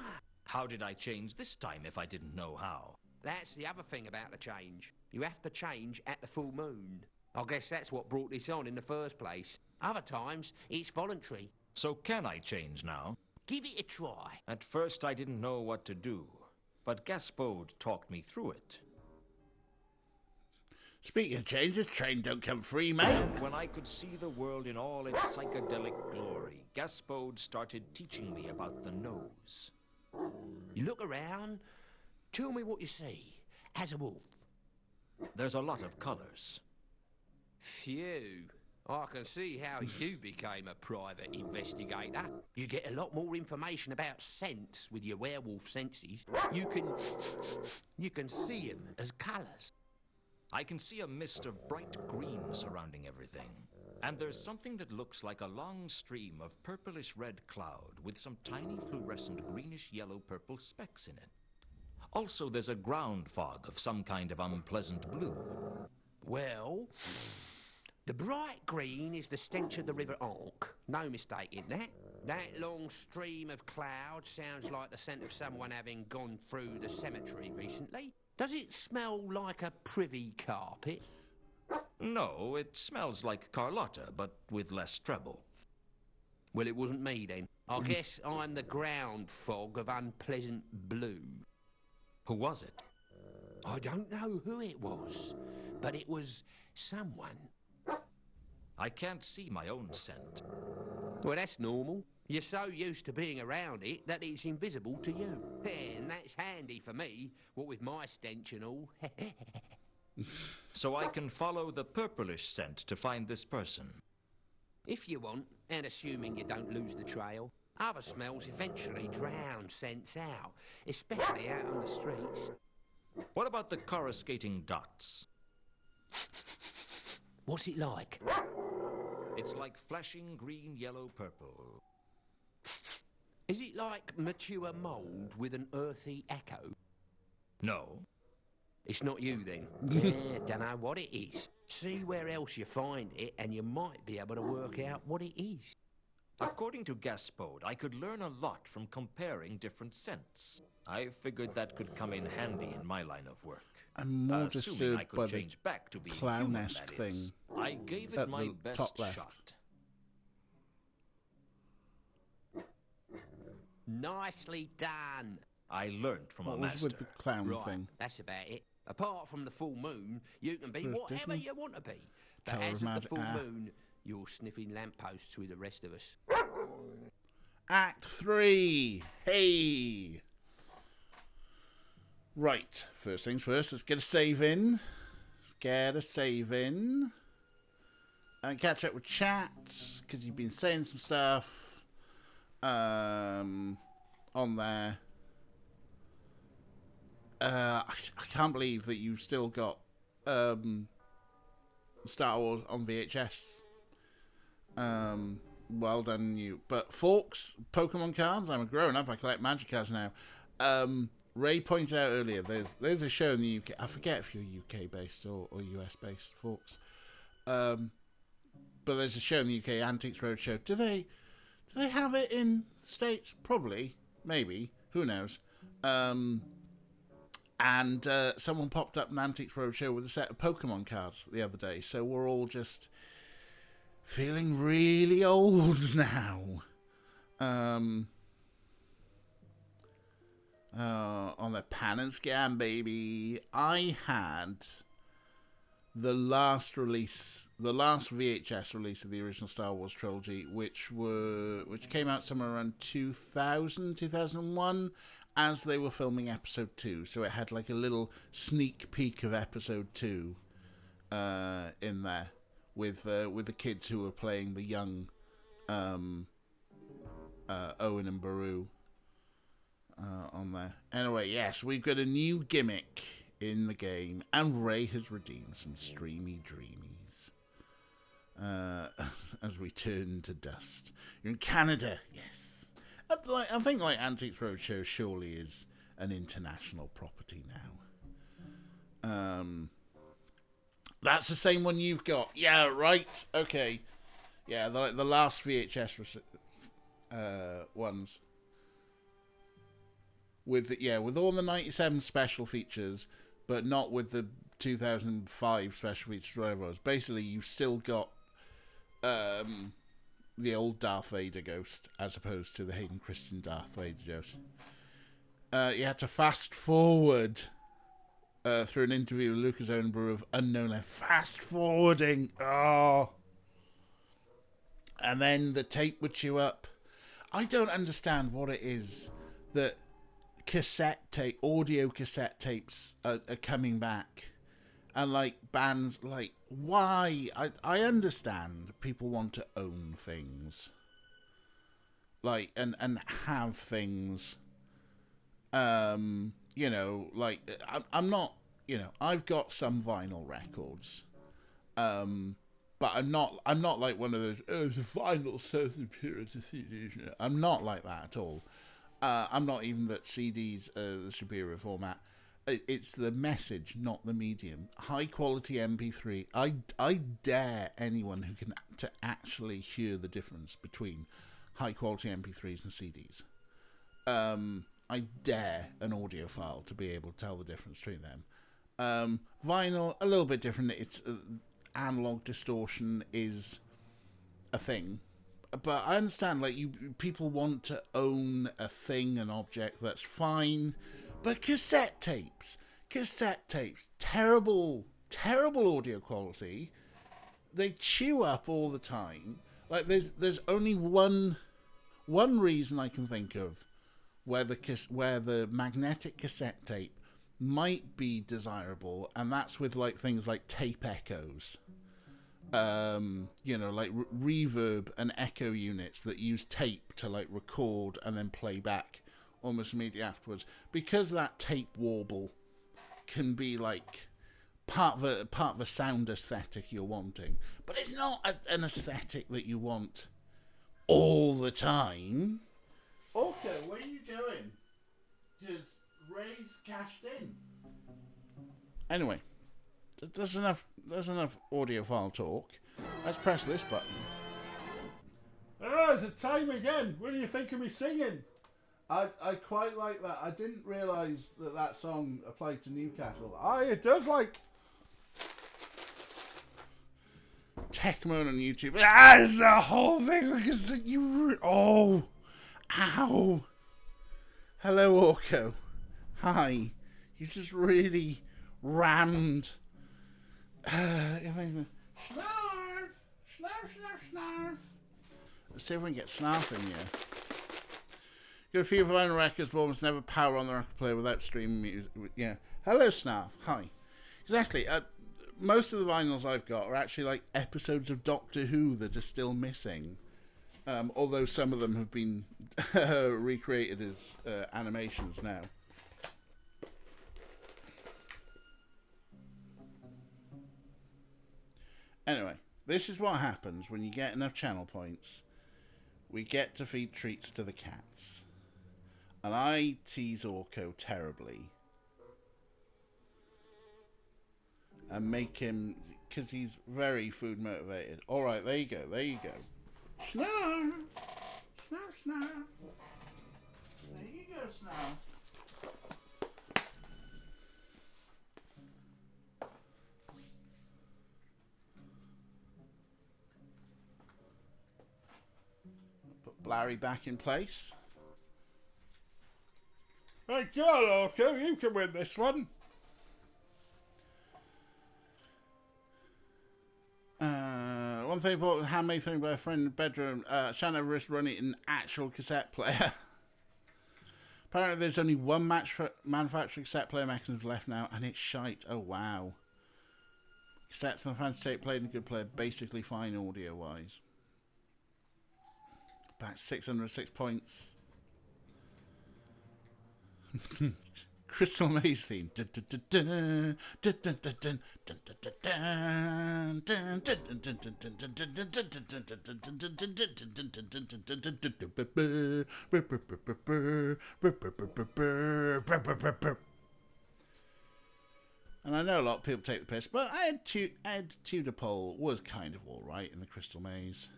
How did I change this time if I didn't know how? That's the other thing about the change. You have to change at the full moon. I guess that's what brought this on in the first place. Other times, it's voluntary. So can I change now? Give it a try. At first I didn't know what to do, but Gaspode talked me through it. Speaking of changes, train don't come free, mate. And when I could see the world in all its psychedelic glory, Gaspode started teaching me about the nose. You look around, tell me what you see as a wolf. There's a lot of colors. Phew. I can see how you became a private investigator. You get a lot more information about scents with your werewolf senses. You can see them as colours. I can see a mist of bright green surrounding everything. And there's something that looks like a long stream of purplish red cloud with some tiny fluorescent greenish yellow purple specks in it. Also, there's a ground fog of some kind of unpleasant blue. Well, the bright green is the stench of the River Ankh. No mistake in that. That long stream of cloud sounds like the scent of someone having gone through the cemetery recently. Does it smell like a privy carpet? No, it smells like Carlotta, but with less treble. Well, it wasn't me then. I guess I'm the ground fog of unpleasant blue. Who was it? I don't know who it was, but it was someone. I can't see my own scent. Well, that's normal. You're so used to being around it that it's invisible to you. And that's handy for me, what with my stench and all. So I can follow the purplish scent to find this person. If you want, and assuming you don't lose the trail, other smells eventually drown scents out, especially out on the streets. What about the coruscating dots? What's it like? It's like flashing green, yellow, purple. Is it like mature mould with an earthy echo? No. It's not you then. Yeah, don't know what it is. See where else you find it, and you might be able to work out what it is. According to Gaspode, I could learn a lot from comparing different scents. I figured that could come in handy in my line of work. I'm more Assuming disturbed I could by the change back to being clown-esque human, that is. thing I gave it at my the best top left. shot. Nicely done. I learned from What a was master. with the clown Right, thing? that's about it. Apart from the full moon, you can be Where's whatever Disney? you want to be. But Colour as of of the Mad- full ah. moon, you're sniffing lampposts with the rest of us. Act 3. Hey. Right. First things first. Let's get a save in. And catch up with chat, because you've been saying some stuff on there. I can't believe that you've still got Star Wars on VHS. Well done, you. But folks, Pokemon cards. I'm a grown up. I collect Magic cards now. Ray pointed out earlier. There's a show in the UK. I forget if you're UK based or US based, folks. But there's a show in the UK, Antiques Roadshow. Do they have it in the States? Probably, maybe. Who knows? And someone popped up an Antiques Roadshow with a set of Pokemon cards the other day. So we're all just feeling really old now. On the pan and scan, baby. I had the last VHS release of the original Star Wars trilogy, which came out somewhere around 2000, 2001, as they were filming Episode 2. So it had like a little sneak peek of Episode 2 in there with the kids who were playing the young Owen and Baru on there. Anyway, yes, we've got a new gimmick in the game, and Ray has redeemed some streamy dreamies as we turn to dust. You're in Canada, yes. I think Antiques Roadshow surely is an international property now. That's the same one you've got. Yeah, right. Okay. Yeah, the last VHS ones. With all the 97 special features, but not with the 2005 special features, whatever it was. Basically, you've still got the old Darth Vader ghost, as opposed to the Hayden Christensen Darth Vader ghost. You had to fast forward through an interview with Lucas Owenborough of Unknown Left. Fast forwarding! Oh! And then the tape would chew up. I don't understand what it is that audio cassette tapes are coming back, and bands why? I understand people want to own things, and have things. I'm not. I've got some vinyl records, but I'm not like one of those. The vinyl so superior to CDs. I'm not like that at all. I'm not even that CDs are the superior format. It's the message, not the medium. High quality MP3. I dare anyone who can to actually hear the difference between high quality MP3s and CDs. I dare an audiophile to be able to tell the difference between them. Vinyl, a little bit different. It's analog distortion is a thing. But I understand, like, people want to own a thing, an object, that's fine. But cassette tapes, terrible audio quality. They chew up all the time. Like, there's only one reason I can think of where the magnetic cassette tape might be desirable, and that's with like things like tape echoes. Like reverb and echo units that use tape to like record and then play back almost immediately afterwards, because that tape warble can be like part of a sound aesthetic you're wanting, but it's not an aesthetic that you want all the time. Okay, where are you going? Because Ray's cashed in. Anyway, there's enough audiophile talk. Let's press this button. Oh, it's a time again. What do you think of me singing? I quite like that. I didn't realise that song applied to Newcastle. Aye, it does, like. Techmoan on YouTube. It's the whole thing. Because ow. Hello, Orko. Hi. You just really rammed. Snarf. Let's see if we can get Snarf in here. Got a few vinyl records, but almost never power on the record player without streaming music. Yeah. Hello, Snarf. Hi. Exactly. Most of the vinyls I've got are actually like episodes of Doctor Who that are still missing. Although some of them have been recreated as animations now. Anyway, this is what happens when you get enough channel points. We get to feed treats to the cats. And I tease Orko terribly. And make him, because he's very food motivated. Alright, there you go. Snarf! Snarf! There you go, Snarf. Put Blarry back in place. Hey, God, Orko, you can win this one. One thing about handmade thing by a friend in the bedroom, Shannon risk running an actual cassette player. Apparently there's only one manufacturing cassette player mechanism left now, and it's shite. Oh wow. Cassettes and the fancy tape played in a good player, basically fine audio wise. Back 606 points. Crystal Maze theme. And I know a lot of people take the piss, but Ed Tudor Pole was kind of alright in the Crystal Maze.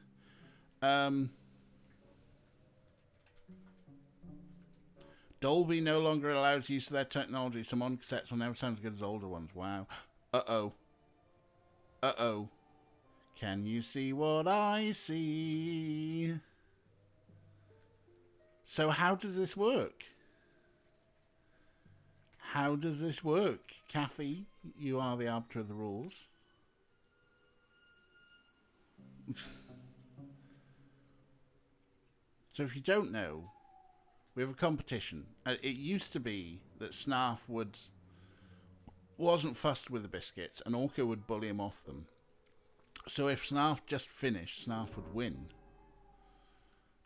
Dolby no longer allows use of their technology. Some on cassettes will never sound as good as older ones. Wow. Uh-oh. Can you see what I see? So how does this work? Kathy, you are the arbiter of the rules. So if you don't know, we have a competition. It used to be that Snarf wasn't fussed with the biscuits, and Orko would bully him off them. So if Snarf just finished, Snarf would win.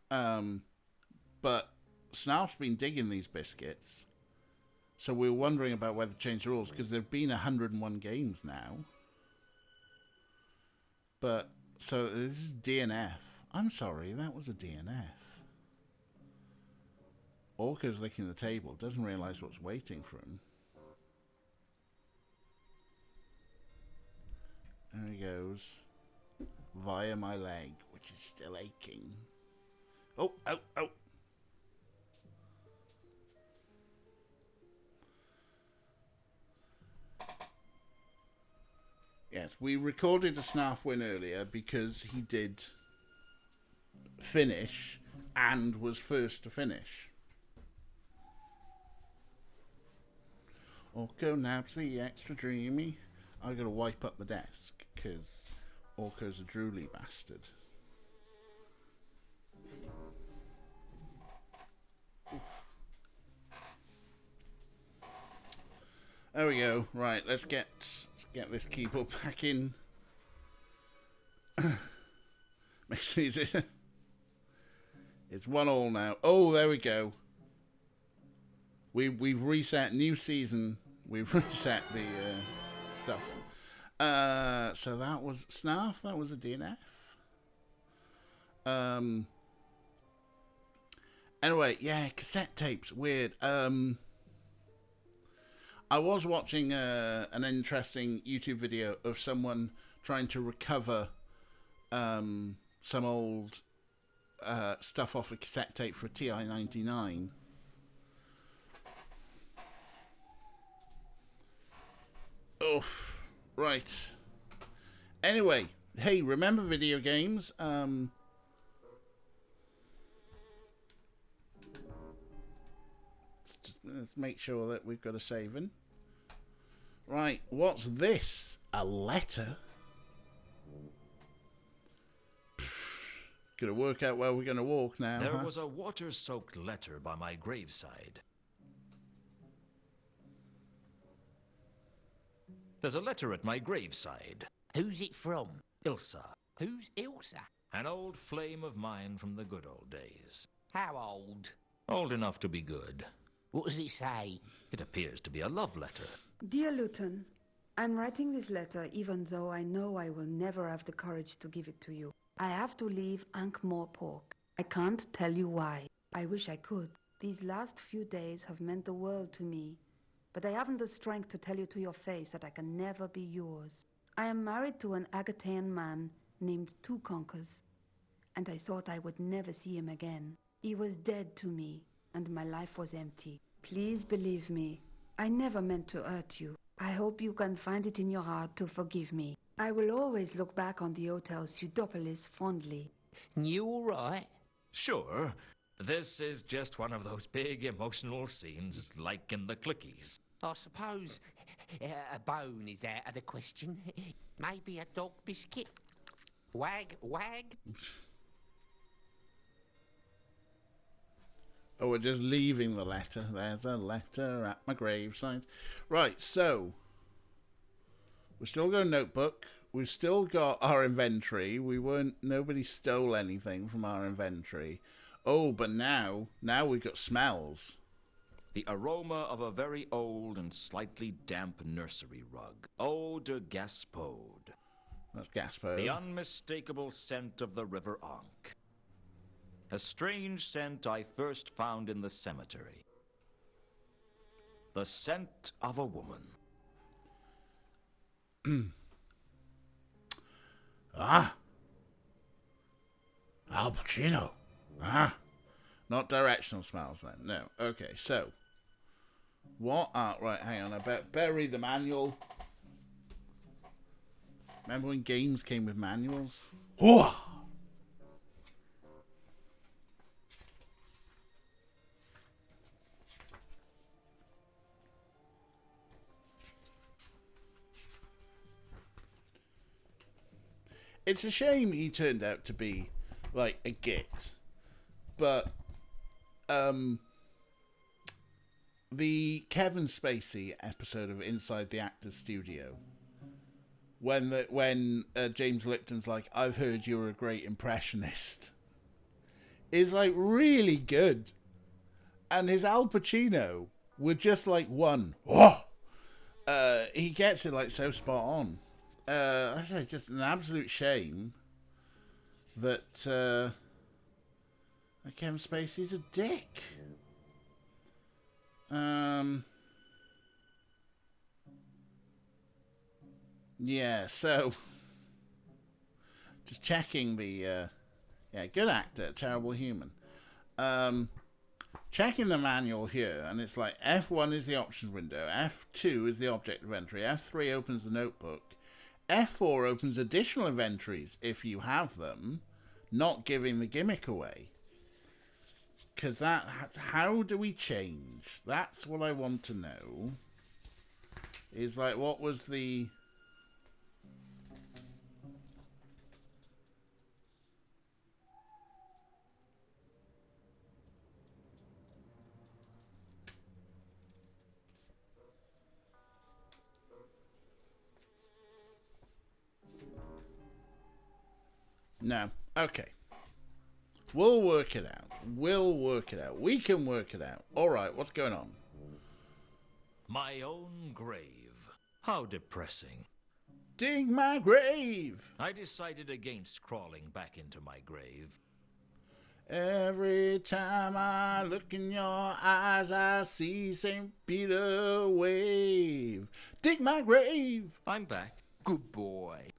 But Snarf's been digging these biscuits, so we were wondering about whether to change the rules, because there have been 101 games now. But, so this is DNF. I'm sorry, that was a DNF. Orko's licking the table, doesn't realise what's waiting for him. There he goes. Via my leg, which is still aching. Oh. Yes, we recorded a Snarf win earlier because he did finish and was first to finish. Orko nabs the extra dreamy. I gotta wipe up the desk because Orko's a drooly bastard. There we go. Right, let's get this keyboard back in. It's 1-1 now. Oh, there we go. We've reset new season. We've reset the stuff. So that was Snarf. That was a DNF. Anyway, yeah, cassette tapes. Weird. I was watching an interesting YouTube video of someone trying to recover some old stuff off a cassette tape for a TI-99. Oh, right. Anyway, hey, remember video games? Let's make sure that we've got a saving. Right, what's this? A letter? Gonna work out where we're gonna walk now. There was a water-soaked letter by my graveside. There's a letter at my graveside. Who's it from? Ilsa. Who's Ilsa? An old flame of mine from the good old days. How old? Old enough to be good. What does it say? It appears to be a love letter. Dear Luton, I'm writing this letter even though I know I will never have the courage to give it to you. I have to leave Ankh-Morpork. I can't tell you why. I wish I could. These last few days have meant the world to me, but I haven't the strength to tell you to your face that I can never be yours. I am married to an Agatean man named Two Conkers, and I thought I would never see him again. He was dead to me, and my life was empty. Please believe me, I never meant to hurt you. I hope you can find it in your heart to forgive me. I will always look back on the Hotel Pseudopolis fondly. You all right? Sure. This is just one of those big emotional scenes like in the Clickies. I suppose a bone is out of the question. Maybe a dog biscuit. Wag, wag. Oh, we're just leaving the letter. There's a letter at my graveside. Right, so we've still got a notebook. We've still got our inventory. Nobody stole anything from our inventory. Oh, but now we've got smells. The aroma of a very old and slightly damp nursery rug. Eau de Gaspode. That's Gaspode. The unmistakable scent of the River Ankh. A strange scent I first found in the cemetery. The scent of a woman. Al Pacino. Not directional smells then. No. Okay, so what are... Right, hang on. I better read the manual. Remember when games came with manuals? Whoa! It's a shame he turned out to be like a git, but the Kevin Spacey episode of Inside the Actors Studio, when James Lipton's like, "I've heard you're a great impressionist," is like really good, and his Al Pacino would just like one. Whoa! He gets it like so spot on. I say just an absolute shame that Kevin Spacey's a dick. Yeah, so just checking the good actor, terrible human. Checking the manual here, and it's like F1 is the options window, F2 is the object inventory, F3 opens the notebook, F4 opens additional inventories if you have them, not giving the gimmick away. Because that's how do we change? That's what I want to know. Is like, what was the... No. Okay. We'll work it out. We'll work it out. We can work it out. All right, what's going on? My own grave. How depressing. Dig my grave. I decided against crawling back into my grave. Every time I look in your eyes, I see St. Peter wave. Dig my grave. I'm back. Good boy.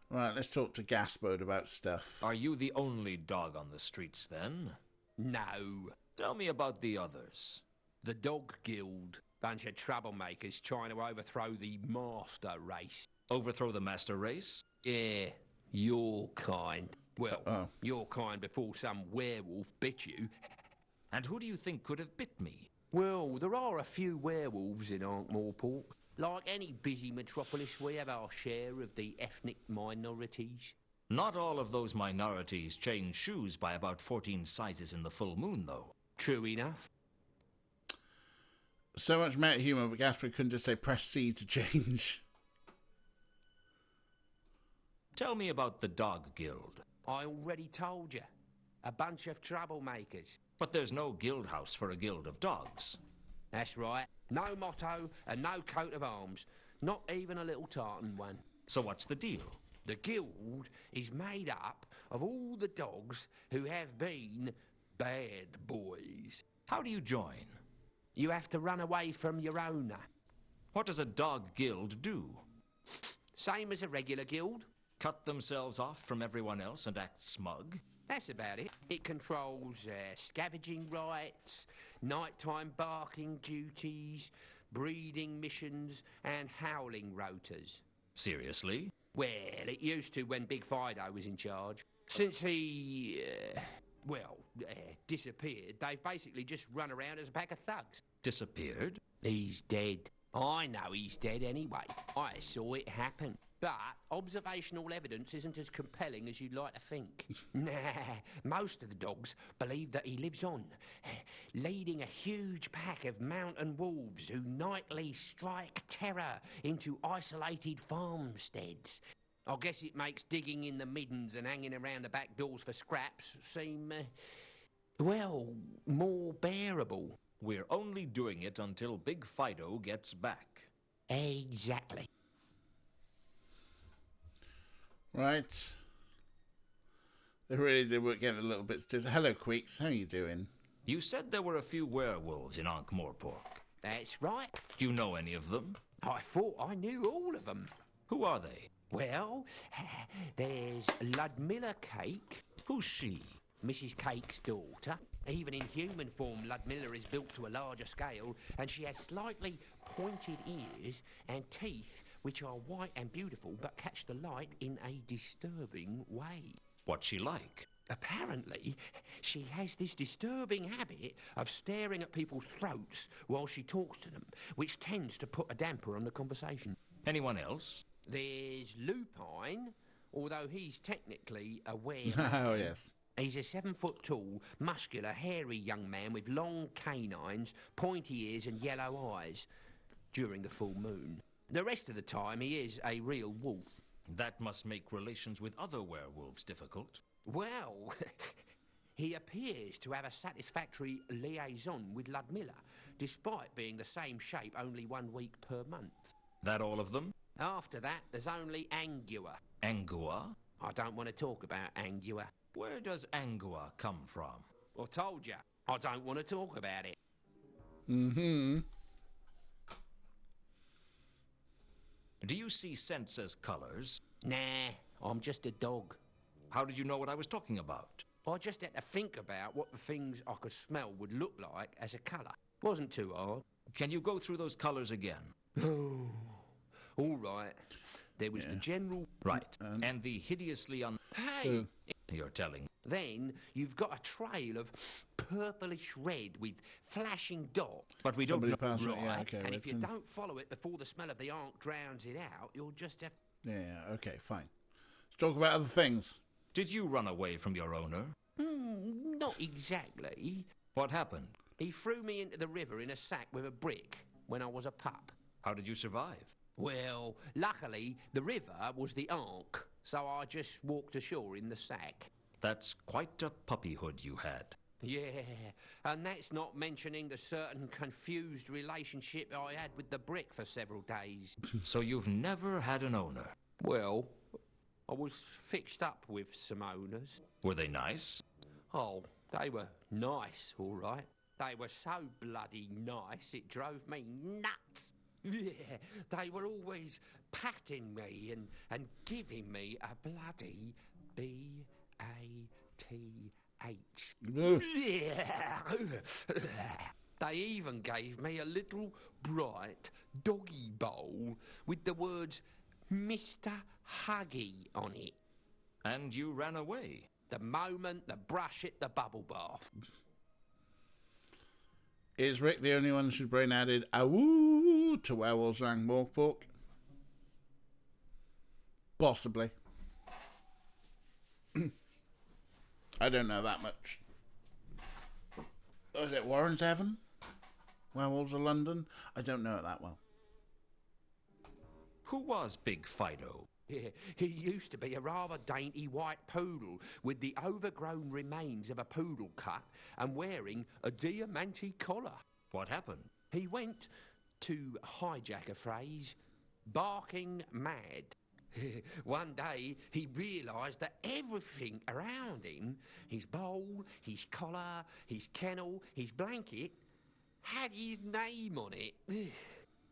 Right, let's talk to Gaspode about stuff. Are you the only dog on the streets, then? No. Tell me about the others. The Dog Guild. Bunch of troublemakers trying to overthrow the master race. Overthrow the master race? Yeah, your kind. Well, Uh-oh. your kind before some werewolf bit you. And who do you think could have bit me? Well, there are a few werewolves in Ankh-Morpork. Like any busy metropolis, we have our share of the ethnic minorities. Not all of those minorities change shoes by about 14 sizes in the full moon, though. True enough. So much meta humor, but Gaspode couldn't just say press C to change. Tell me about the Dog Guild. I already told you. A bunch of troublemakers. But there's no guild house for a guild of dogs. That's right. No motto and no coat of arms. Not even a little tartan one. So what's the deal? The guild is made up of all the dogs who have been bad boys. How do you join? You have to run away from your owner. What does a dog guild do? Same as a regular guild. Cut themselves off from everyone else and act smug? That's about it. It controls scavenging rights, nighttime barking duties, breeding missions, and howling rotas. Seriously? Well, it used to when Big Fido was in charge. Since he, disappeared, they've basically just run around as a pack of thugs. Disappeared? He's dead. I know he's dead anyway. I saw it happen. But observational evidence isn't as compelling as you'd like to think. Nah, most of the dogs believe that he lives on, leading a huge pack of mountain wolves who nightly strike terror into isolated farmsteads. I guess it makes digging in the middens and hanging around the back doors for scraps seem, more bearable. We're only doing it until Big Fido gets back. Exactly. Right. They really did work getting a little bit... Hello, Queeks. How are you doing? You said there were a few werewolves in Ankh-Morpork. That's right. Do you know any of them? I thought I knew all of them. Who are they? Well, there's Ludmilla Cake. Who's she? Mrs. Cake's daughter. Even in human form, Ludmilla is built to a larger scale, and she has slightly pointed ears and teeth which are white and beautiful but catch the light in a disturbing way. What's she like? Apparently, she has this disturbing habit of staring at people's throats while she talks to them, which tends to put a damper on the conversation. Anyone else? There's Lupine, although he's technically a Oh, yes. He's a 7-foot-tall, muscular, hairy young man with long canines, pointy ears and yellow eyes during the full moon. The rest of the time, he is a real wolf. That must make relations with other werewolves difficult. Well, he appears to have a satisfactory liaison with Ludmilla, despite being the same shape only 1 week per month. That all of them? After that, there's only Angua. Angua? I don't want to talk about Angua. Where does Angua come from? I told you, I don't want to talk about it. Mm-hmm. Do you see scents as colours? Nah, I'm just a dog. How did you know what I was talking about? I just had to think about what the things I could smell would look like as a colour. Wasn't too hard. Can you go through those colours again? Oh, all right. There was the general... Right. And the hideously Hey! You're telling. Then you've got a trail of purplish red with flashing dots. But we don't Somebody know. passed it, Right, yeah, okay. and if you Redson. don't follow it before the smell of the ankh drowns it out, you'll just have... Yeah, okay, fine. Let's talk about other things. Did you run away from your owner? Not exactly. What happened? He threw me into the river in a sack with a brick when I was a pup. How did you survive? Well, luckily, the river was the ankh, so I just walked ashore in the sack. That's quite a puppyhood you had. Yeah, and that's not mentioning the certain confused relationship I had with the brick for several days. So you've never had an owner? Well, I was fixed up with some owners. Were they nice? Oh, they were nice, all right. They were so bloody nice, it drove me nuts. Yeah, they were always patting me and giving me a bloody B-A-T-H. Yeah. They even gave me a little bright doggy bowl with the words Mr. Huggy on it. And you ran away? The moment the brush hit the bubble bath. Is Rick the only one whose brain added "awoo" to Werewolves and Morkpork? Possibly. I don't know that much. Was it Warren's Heaven? Werewolves of London? I don't know it that well. Who was Big Fido? Yeah, he used to be a rather dainty white poodle with the overgrown remains of a poodle cut and wearing a diamante collar. What happened? He went, to hijack a phrase, barking mad. One day he realised that everything around him, his bowl, his collar, his kennel, his blanket, had his name on it.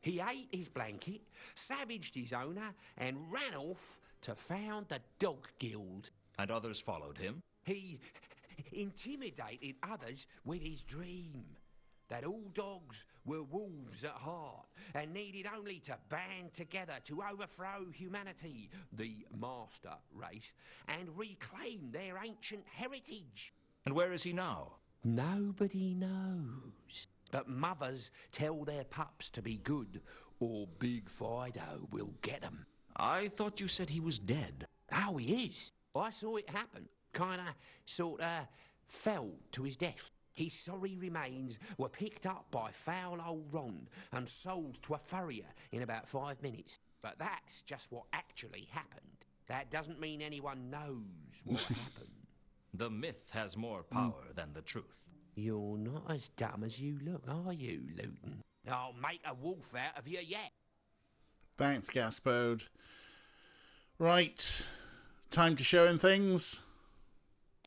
He ate his blanket, savaged his owner, and ran off to found the Dog Guild. And others followed him? He intimidated others with his dream that all dogs were wolves at heart and needed only to band together to overthrow humanity, the master race, and reclaim their ancient heritage. And where is he now? Nobody knows. But mothers tell their pups to be good, or Big Fido will get 'em. I thought you said he was dead. Oh, he is. I saw it happen. Sorta fell to his death. His sorry remains were picked up by foul old Ron and sold to a furrier in about 5 minutes. But that's just what actually happened. That doesn't mean anyone knows what happened. The myth has more power than the truth. You're not as dumb as you look, are you, Luton? I'll make a wolf out of you yet. Thanks, Gaspode. Right. Time to show him things.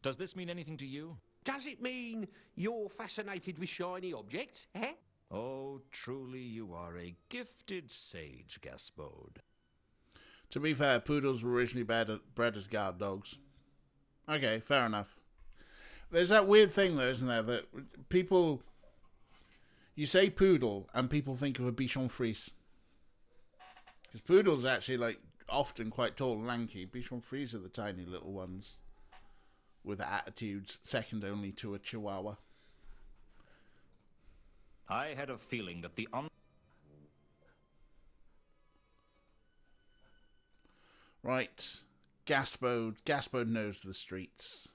Does this mean anything to you? Does it mean you're fascinated with shiny objects, eh? Oh, truly you are a gifted sage, Gaspode. To be fair, poodles were originally bred as guard dogs. Okay, fair enough. There's that weird thing, though, isn't there, that people... You say poodle, and people think of a Bichon Frise. Because poodles are actually, like, often quite tall and lanky. Bichon Frise are the tiny little ones with attitudes second only to a Chihuahua. I had a feeling that the Right. Gaspode. Gaspode knows the streets.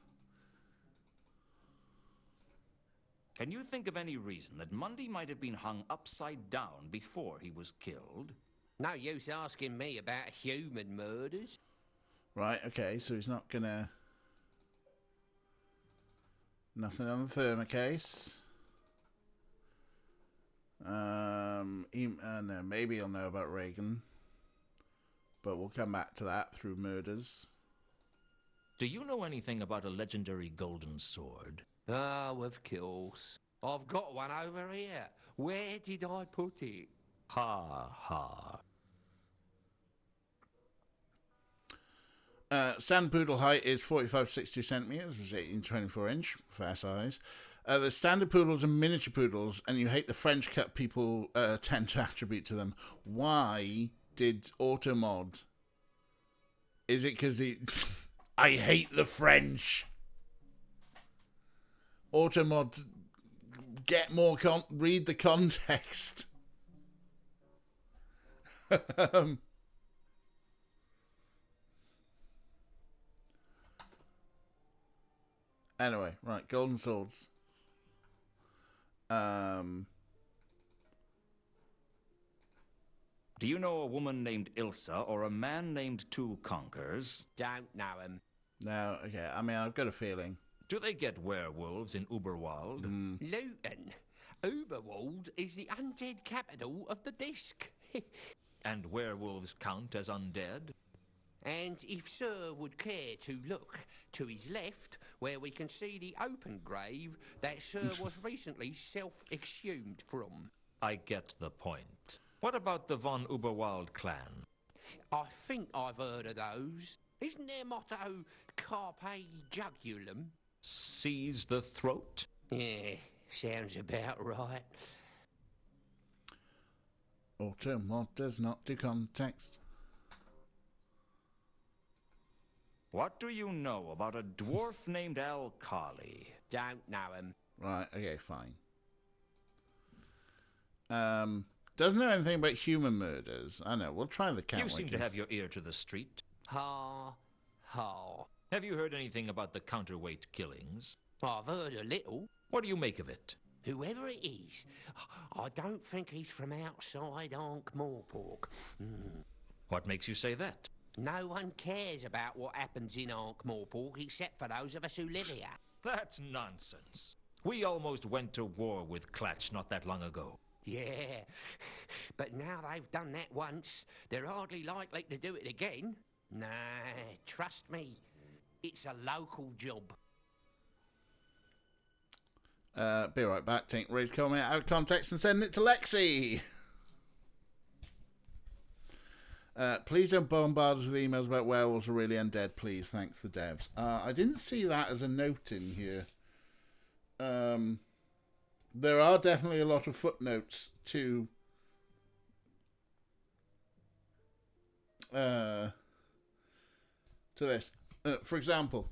Can you think of any reason that Mundy might have been hung upside down before he was killed? No use asking me about human murders. Right, okay, so he's not gonna... Nothing on the thermocase. No, maybe he'll know about Reagan. But we'll come back to that through murders. Do you know anything about a legendary golden sword? Oh, of course. I've got one over here. Where did I put it? Ha ha. Standard poodle height is 45 to 62 centimetres, which is 18 to 24 inch, fair size. The standard poodles are miniature poodles, and you hate the French cut people tend to attribute to them. Why did Automod Is it because he... I hate the French. Automod, get more read the context. Anyway, right, golden swords. Do you know a woman named Ilsa or a man named Two Conkers? Don't know him. No, okay. I mean, I've got a feeling. Do they get werewolves in Uberwald? Luton. Uberwald is the undead capital of the Disc. And werewolves count as undead? And if Sir would care to look to his left, where we can see the open grave that Sir was recently self-exhumed from. I get the point. What about the von Uberwald clan? I think I've heard of those. Isn't their motto Carpe Jugulum? Seize the throat? Yeah, sounds about right. Automod does not do context. What do you know about a dwarf named Alkali? Don't know him. Right, okay, fine. Doesn't know anything about human murders. I know, we'll try the cat. You seem to have your ear to the street. Ha, ha. Have you heard anything about the counterweight killings? I've heard a little. What do you make of it? Whoever it is, I don't think he's from outside Ankh-Morpork. What makes you say that? No one cares about what happens in Ankh-Morpork except for those of us who live here. That's nonsense. We almost went to war with Klatch not that long ago. Yeah, but now they've done that once, they're hardly likely to do it again. Nah, trust me, it's a local job. Be right back. Take Ray's comment out of context and send it to Lexi. Please don't bombard us with emails about werewolves are really undead, please. Thanks, the devs. I didn't see that as a note in here. There are definitely a lot of footnotes to this. For example,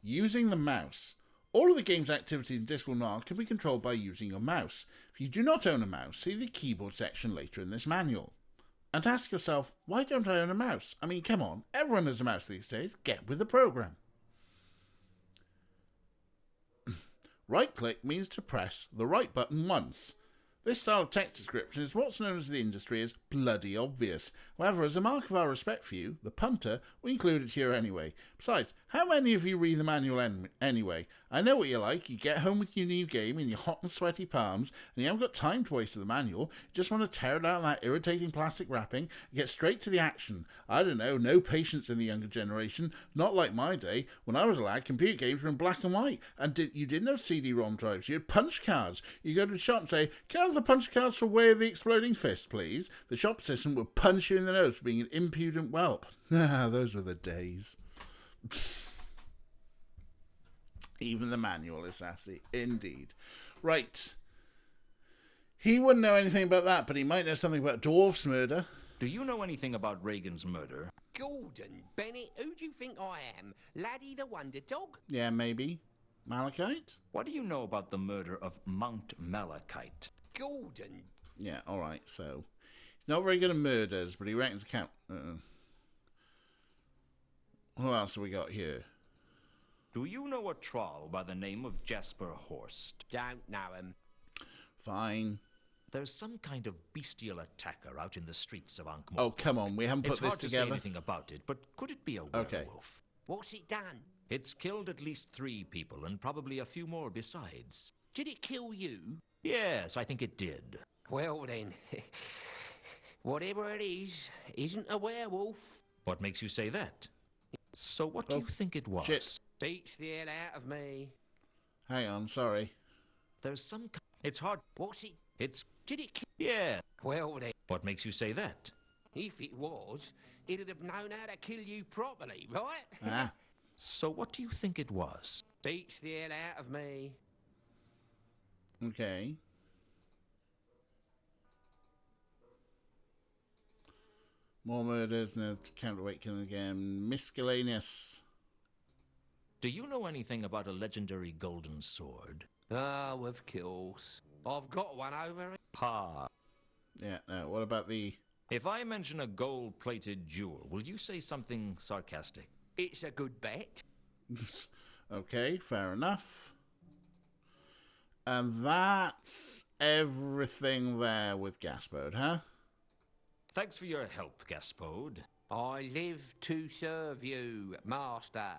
using the mouse. All of the game's activities in Discworld Noir can be controlled by using your mouse. If you do not own a mouse, see the keyboard section later in this manual. And ask yourself, why don't I own a mouse? I mean, come on, everyone has a mouse these days. Get with the program. Right-click means to press the right button once. This style of text description is what's known as the industry as bloody obvious. However, as a mark of our respect for you, the punter, we include it here anyway. Besides, how many of you read the manual anyway? I know what you're like. You get home with your new game in your hot and sweaty palms, and you haven't got time to waste with the manual. You just want to tear it out of that irritating plastic wrapping and get straight to the action. I don't know, no patience in the younger generation. Not like my day. When I was a lad, computer games were in black and white, and you didn't have CD-ROM drives. You had punch cards. You go to the shop and say, "Can I have the punch cards for Way of the Exploding Fist, please?" The shop assistant would punch you in the nose for being an impudent whelp. Ah, those were the days. Even the manual is sassy. Indeed. Right. He wouldn't know anything about that, but he might know something about Dwarf's murder. Do you know anything about Reagan's murder? Gordon Bennett, who do you think I am? Laddie the Wonder Dog? Yeah, maybe. Malachite? What do you know about the murder of Mount Malachite? Gordon. Yeah, alright, so. He's not very good at murders, but he reckons count. Who else have we got here? Do you know a troll by the name of Jasper Horst? Don't know him. Fine. There's some kind of bestial attacker out in the streets of Ankh-Morpork. Oh, come on, we haven't put it's this hard together. To say anything about it, but could it be a werewolf? Okay. What's it done? It's killed at least 3 people, and probably a few more besides. Did it kill you? Yes, I think it did. Well then, whatever it is, isn't a werewolf. What makes you say that? So what do you think it was? Shit. Beats the hell out of me. Hang on, sorry. There's some... It's hard... What's it? It's... Did it kill? Yeah. Well then. What makes you say that? If it was, it'd have known how to kill you properly, right? Ah. So what do you think it was? Beats the hell out of me. Okay. More murders, no counterweight killing again. Miscellaneous. Do you know anything about a legendary golden sword? Oh, of course. I've got one over here. Pa. Yeah, no. What about the... If I mention a gold-plated jewel, will you say something sarcastic? It's a good bet. Okay, fair enough. And that's everything there with Gaspode, huh? Thanks for your help, Gaspode. I live to serve you, master.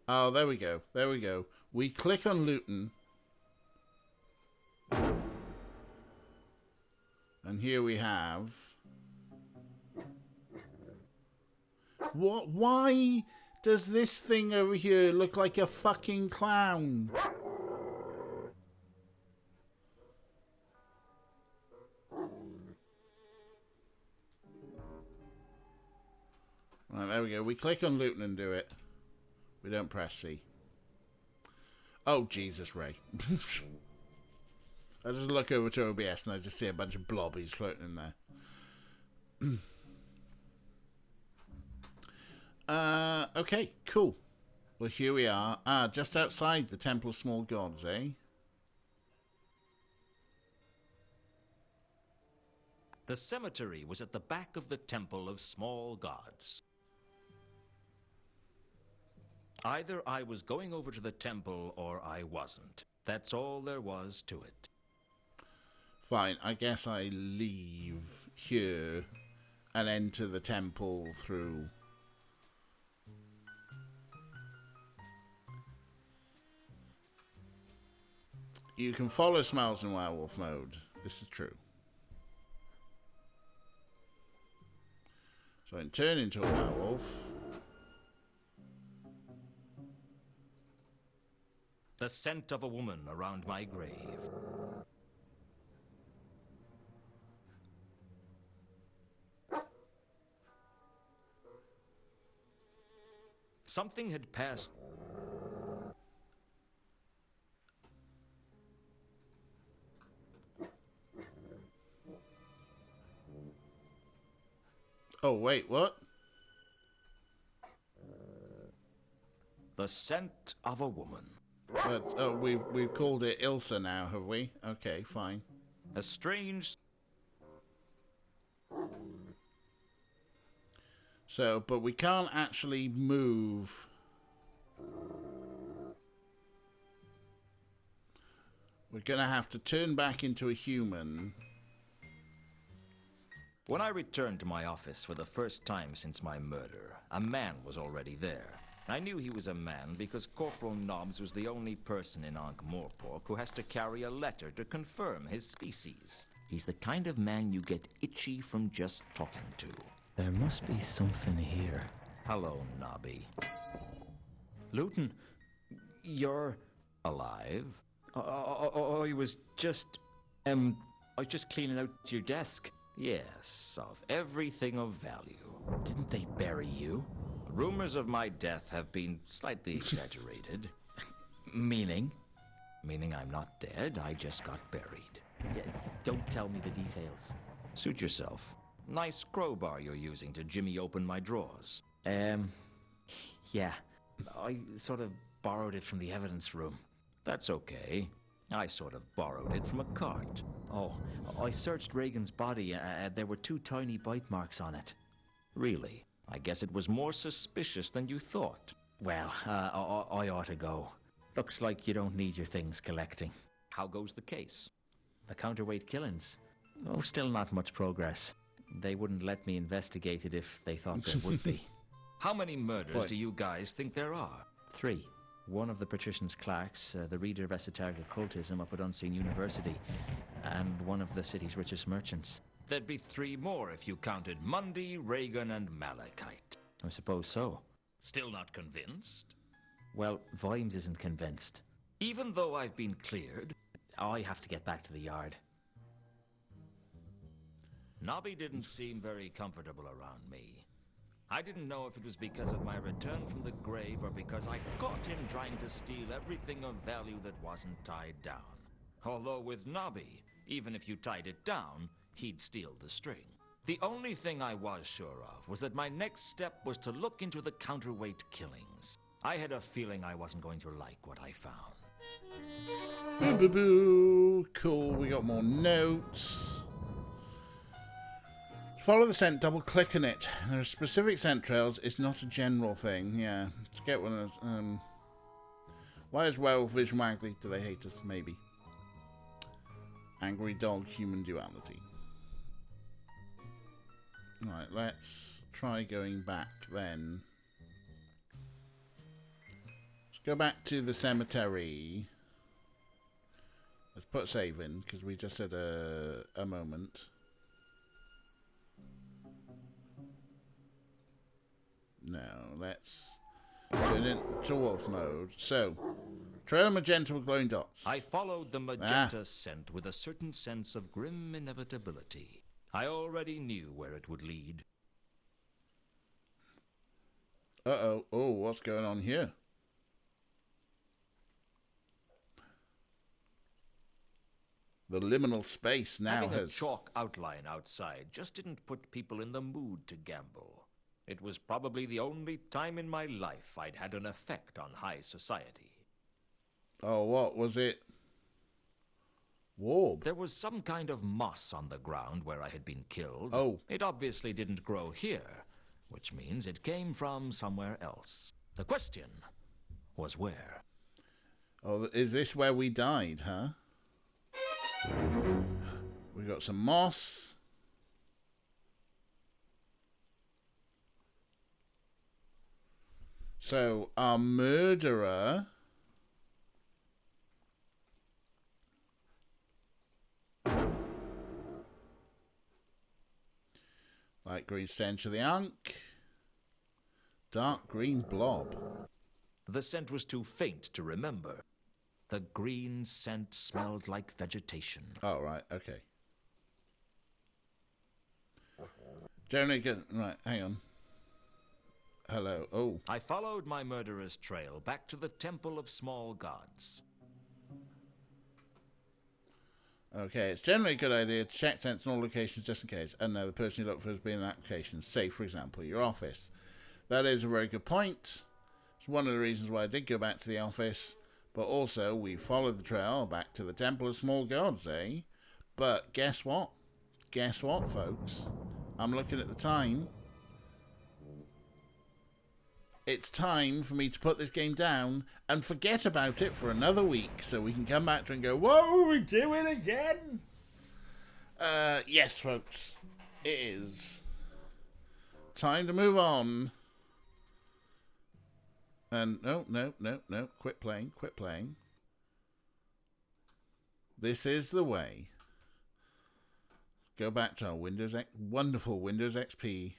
Oh, there we go. There we go. We click on Luton. And here we have... What? Why does this thing over here look like a fucking clown? Right, there we go. We click on Luton and do it. We don't press C. Oh, Jesus, Ray. I just look over to OBS and I just see a bunch of blobbies floating in there. Okay, cool. Well, here we are. Just outside the Temple of Small Gods, eh? The cemetery was at the back of the Temple of Small Gods. Either I was going over to the temple or I wasn't. That's all there was to it. Fine, I guess I leave here and enter the temple through... You can follow smells in werewolf mode. This is true. So I can turn into a werewolf. The scent of a woman around my grave. Something had passed. Oh, wait, what? The scent of a woman. But, oh, we've called it Ilsa now, have we? Okay, fine. A strange... So, but we can't actually move. We're gonna have to turn back into a human. When I returned to my office for the first time since my murder, a man was already there. I knew he was a man because Corporal Nobbs was the only person in Ankh-Morpork who has to carry a letter to confirm his species. He's the kind of man you get itchy from just talking to. There must be something here. Hello, Nobby. Luton, you're Alive? I was just cleaning out your desk. Yes, of everything of value. Didn't they bury you? Rumors of my death have been slightly exaggerated. Meaning? Meaning I'm not dead, I just got buried. Yeah, don't tell me the details. Suit yourself. Nice crowbar you're using to jimmy open my drawers. Yeah. I sort of borrowed it from the evidence room. That's okay. I sort of borrowed it from a cart. Oh, I searched Reagan's body. There were 2 tiny bite marks on it. Really? I guess it was more suspicious than you thought. Well, I ought to go. Looks like you don't need your things collecting. How goes the case? The counterweight killings? Oh, still not much progress. They wouldn't let me investigate it if they thought there would be. How many murders do you guys think there are? 3. One of the Patrician's clerks, the reader of esoteric occultism up at Unseen University, and one of the city's richest merchants. There'd be 3 more if you counted Mundy, Reagan, and Malachite. I suppose so. Still not convinced? Well, Vimes isn't convinced. Even though I've been cleared? I have to get back to the yard. Nobby didn't seem very comfortable around me. I didn't know if it was because of my return from the grave or because I caught him trying to steal everything of value that wasn't tied down. Although with Nobby, Even if you tied it down, he'd steal the string. The only thing I was sure of was that my next step was to look into the counterweight killings. I had a feeling I wasn't going to like what I found. Boo boo boo. Cool, we got more notes. Follow the scent, double click on it. There are specific scent trails, it's not a general thing. Yeah, to get one of those. Why is werewolf vision waggly? Do they hate us? Maybe. Angry dog, human duality. Right, let's try going back then. Let's go back to the cemetery. Let's put save in, because we just had a moment. No, let's turn it to wolf mode. So, trail of magenta with glowing dots. I followed the magenta scent with a certain sense of grim inevitability. I already knew where it would lead. Uh-oh. Oh, what's going on here? The liminal space now Having has... a chalk outline outside just didn't put people in the mood to gamble. It was probably the only time in my life I'd had an effect on high society. Oh, what was it? Warb. There was some kind of moss on the ground where I had been killed. Oh. It obviously didn't grow here, which means it came from somewhere else. The question was where? Oh, is this where we died, huh? We got some moss. So, our murderer... Light green stench of the Ankh. Dark green blob. The scent was too faint to remember. The green scent smelled like vegetation. Oh, right, okay. Generally good. Right, hang on. Hello. Oh. I followed my murderer's trail back to the Temple of Small Gods. Okay, it's generally a good idea to check scents in all locations just in case, and know the person you look for has been in that location. Say, for example, your office. That is a very good point. It's one of the reasons why I did go back to the office, but also we followed the trail back to the Temple of Small Gods, eh? But guess what? Guess what, folks? I'm looking at the time. It's time for me to put this game down and forget about it for another week so we can come back to it and go, what were we doing again? Yes, folks. It is time to move on. And no. Quit playing. This is the way. Go back to our wonderful Windows XP.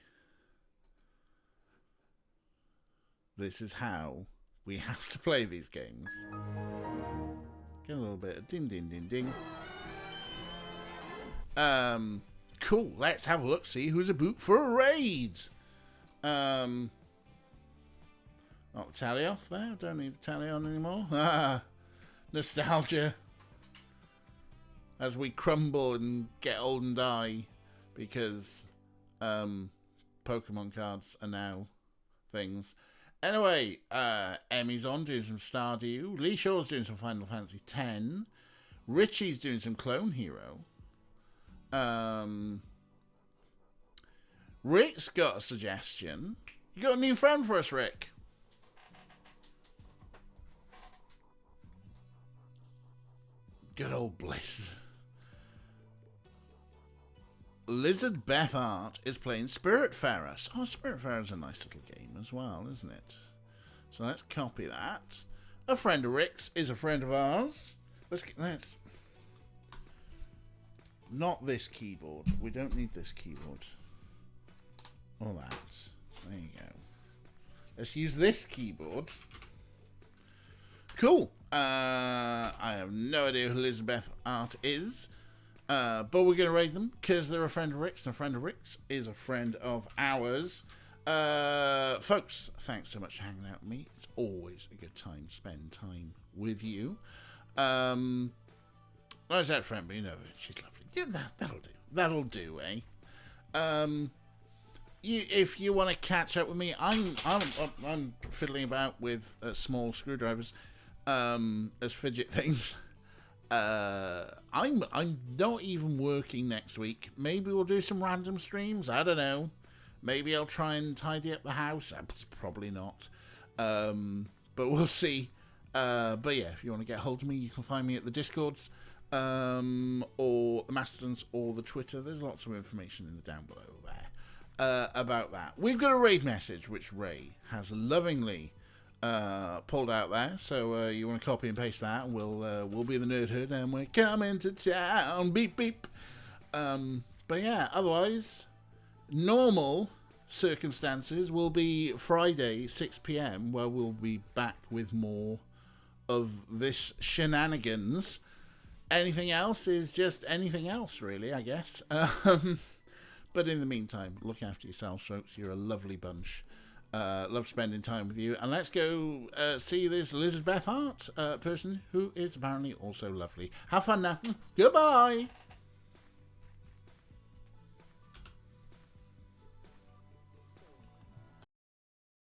This is how we have to play these games. Get a little bit of ding, ding, ding, ding. Cool. Let's have a look. See who's a boot for a raid. Not the tally off there. Don't need the tally on anymore. Nostalgia. As we crumble and get old and die, because Pokemon cards are now things. Anyway, Emmy's on doing some Stardew. Lee Shaw's doing some Final Fantasy X. Richie's doing some Clone Hero. Rick's got a suggestion. You got a new friend for us, Rick? Good old Bliss. Lizard Beth Art is playing Spiritfarer. Oh, Spiritfarer's a nice little game as well, isn't it? So let's copy that. A friend of Rick's is a friend of ours. Let's not this keyboard. We don't need this keyboard. Or that. There you go. Let's use this keyboard. Cool. I have no idea who Elizabeth Art is. But we're going to raid them because they're a friend of Rick's, and a friend of Rick's is a friend of ours. Folks, thanks so much for hanging out with me. It's always a good time to spend time with you. I was that friend, but you know, she's lovely. Yeah, that'll do. That'll do, eh? If you want to catch up with me, I'm fiddling about with small screwdrivers as fidget things. I'm not even working next week. Maybe we'll do some random streams. I don't know. Maybe I'll try and tidy up the house. Probably not. But we'll see. But yeah, if you want to get hold of me, you can find me at the Discords, or the Mastodons, or the Twitter. There's lots of information in the down below there about that. We've got a raid message which Ray has lovingly pulled out there. So you want to copy and paste that, and we'll be the Nerd Hood, and we're coming to town. Beep beep. But yeah, otherwise, normal circumstances will be Friday 6 p.m. where we'll be back with more of this shenanigans. Anything else is just anything else, really, I guess. But in the meantime, look after yourselves, folks. You're a lovely bunch. Love spending time with you. And let's go see this Elizabeth Hart person who is apparently also lovely. Have fun now. Goodbye.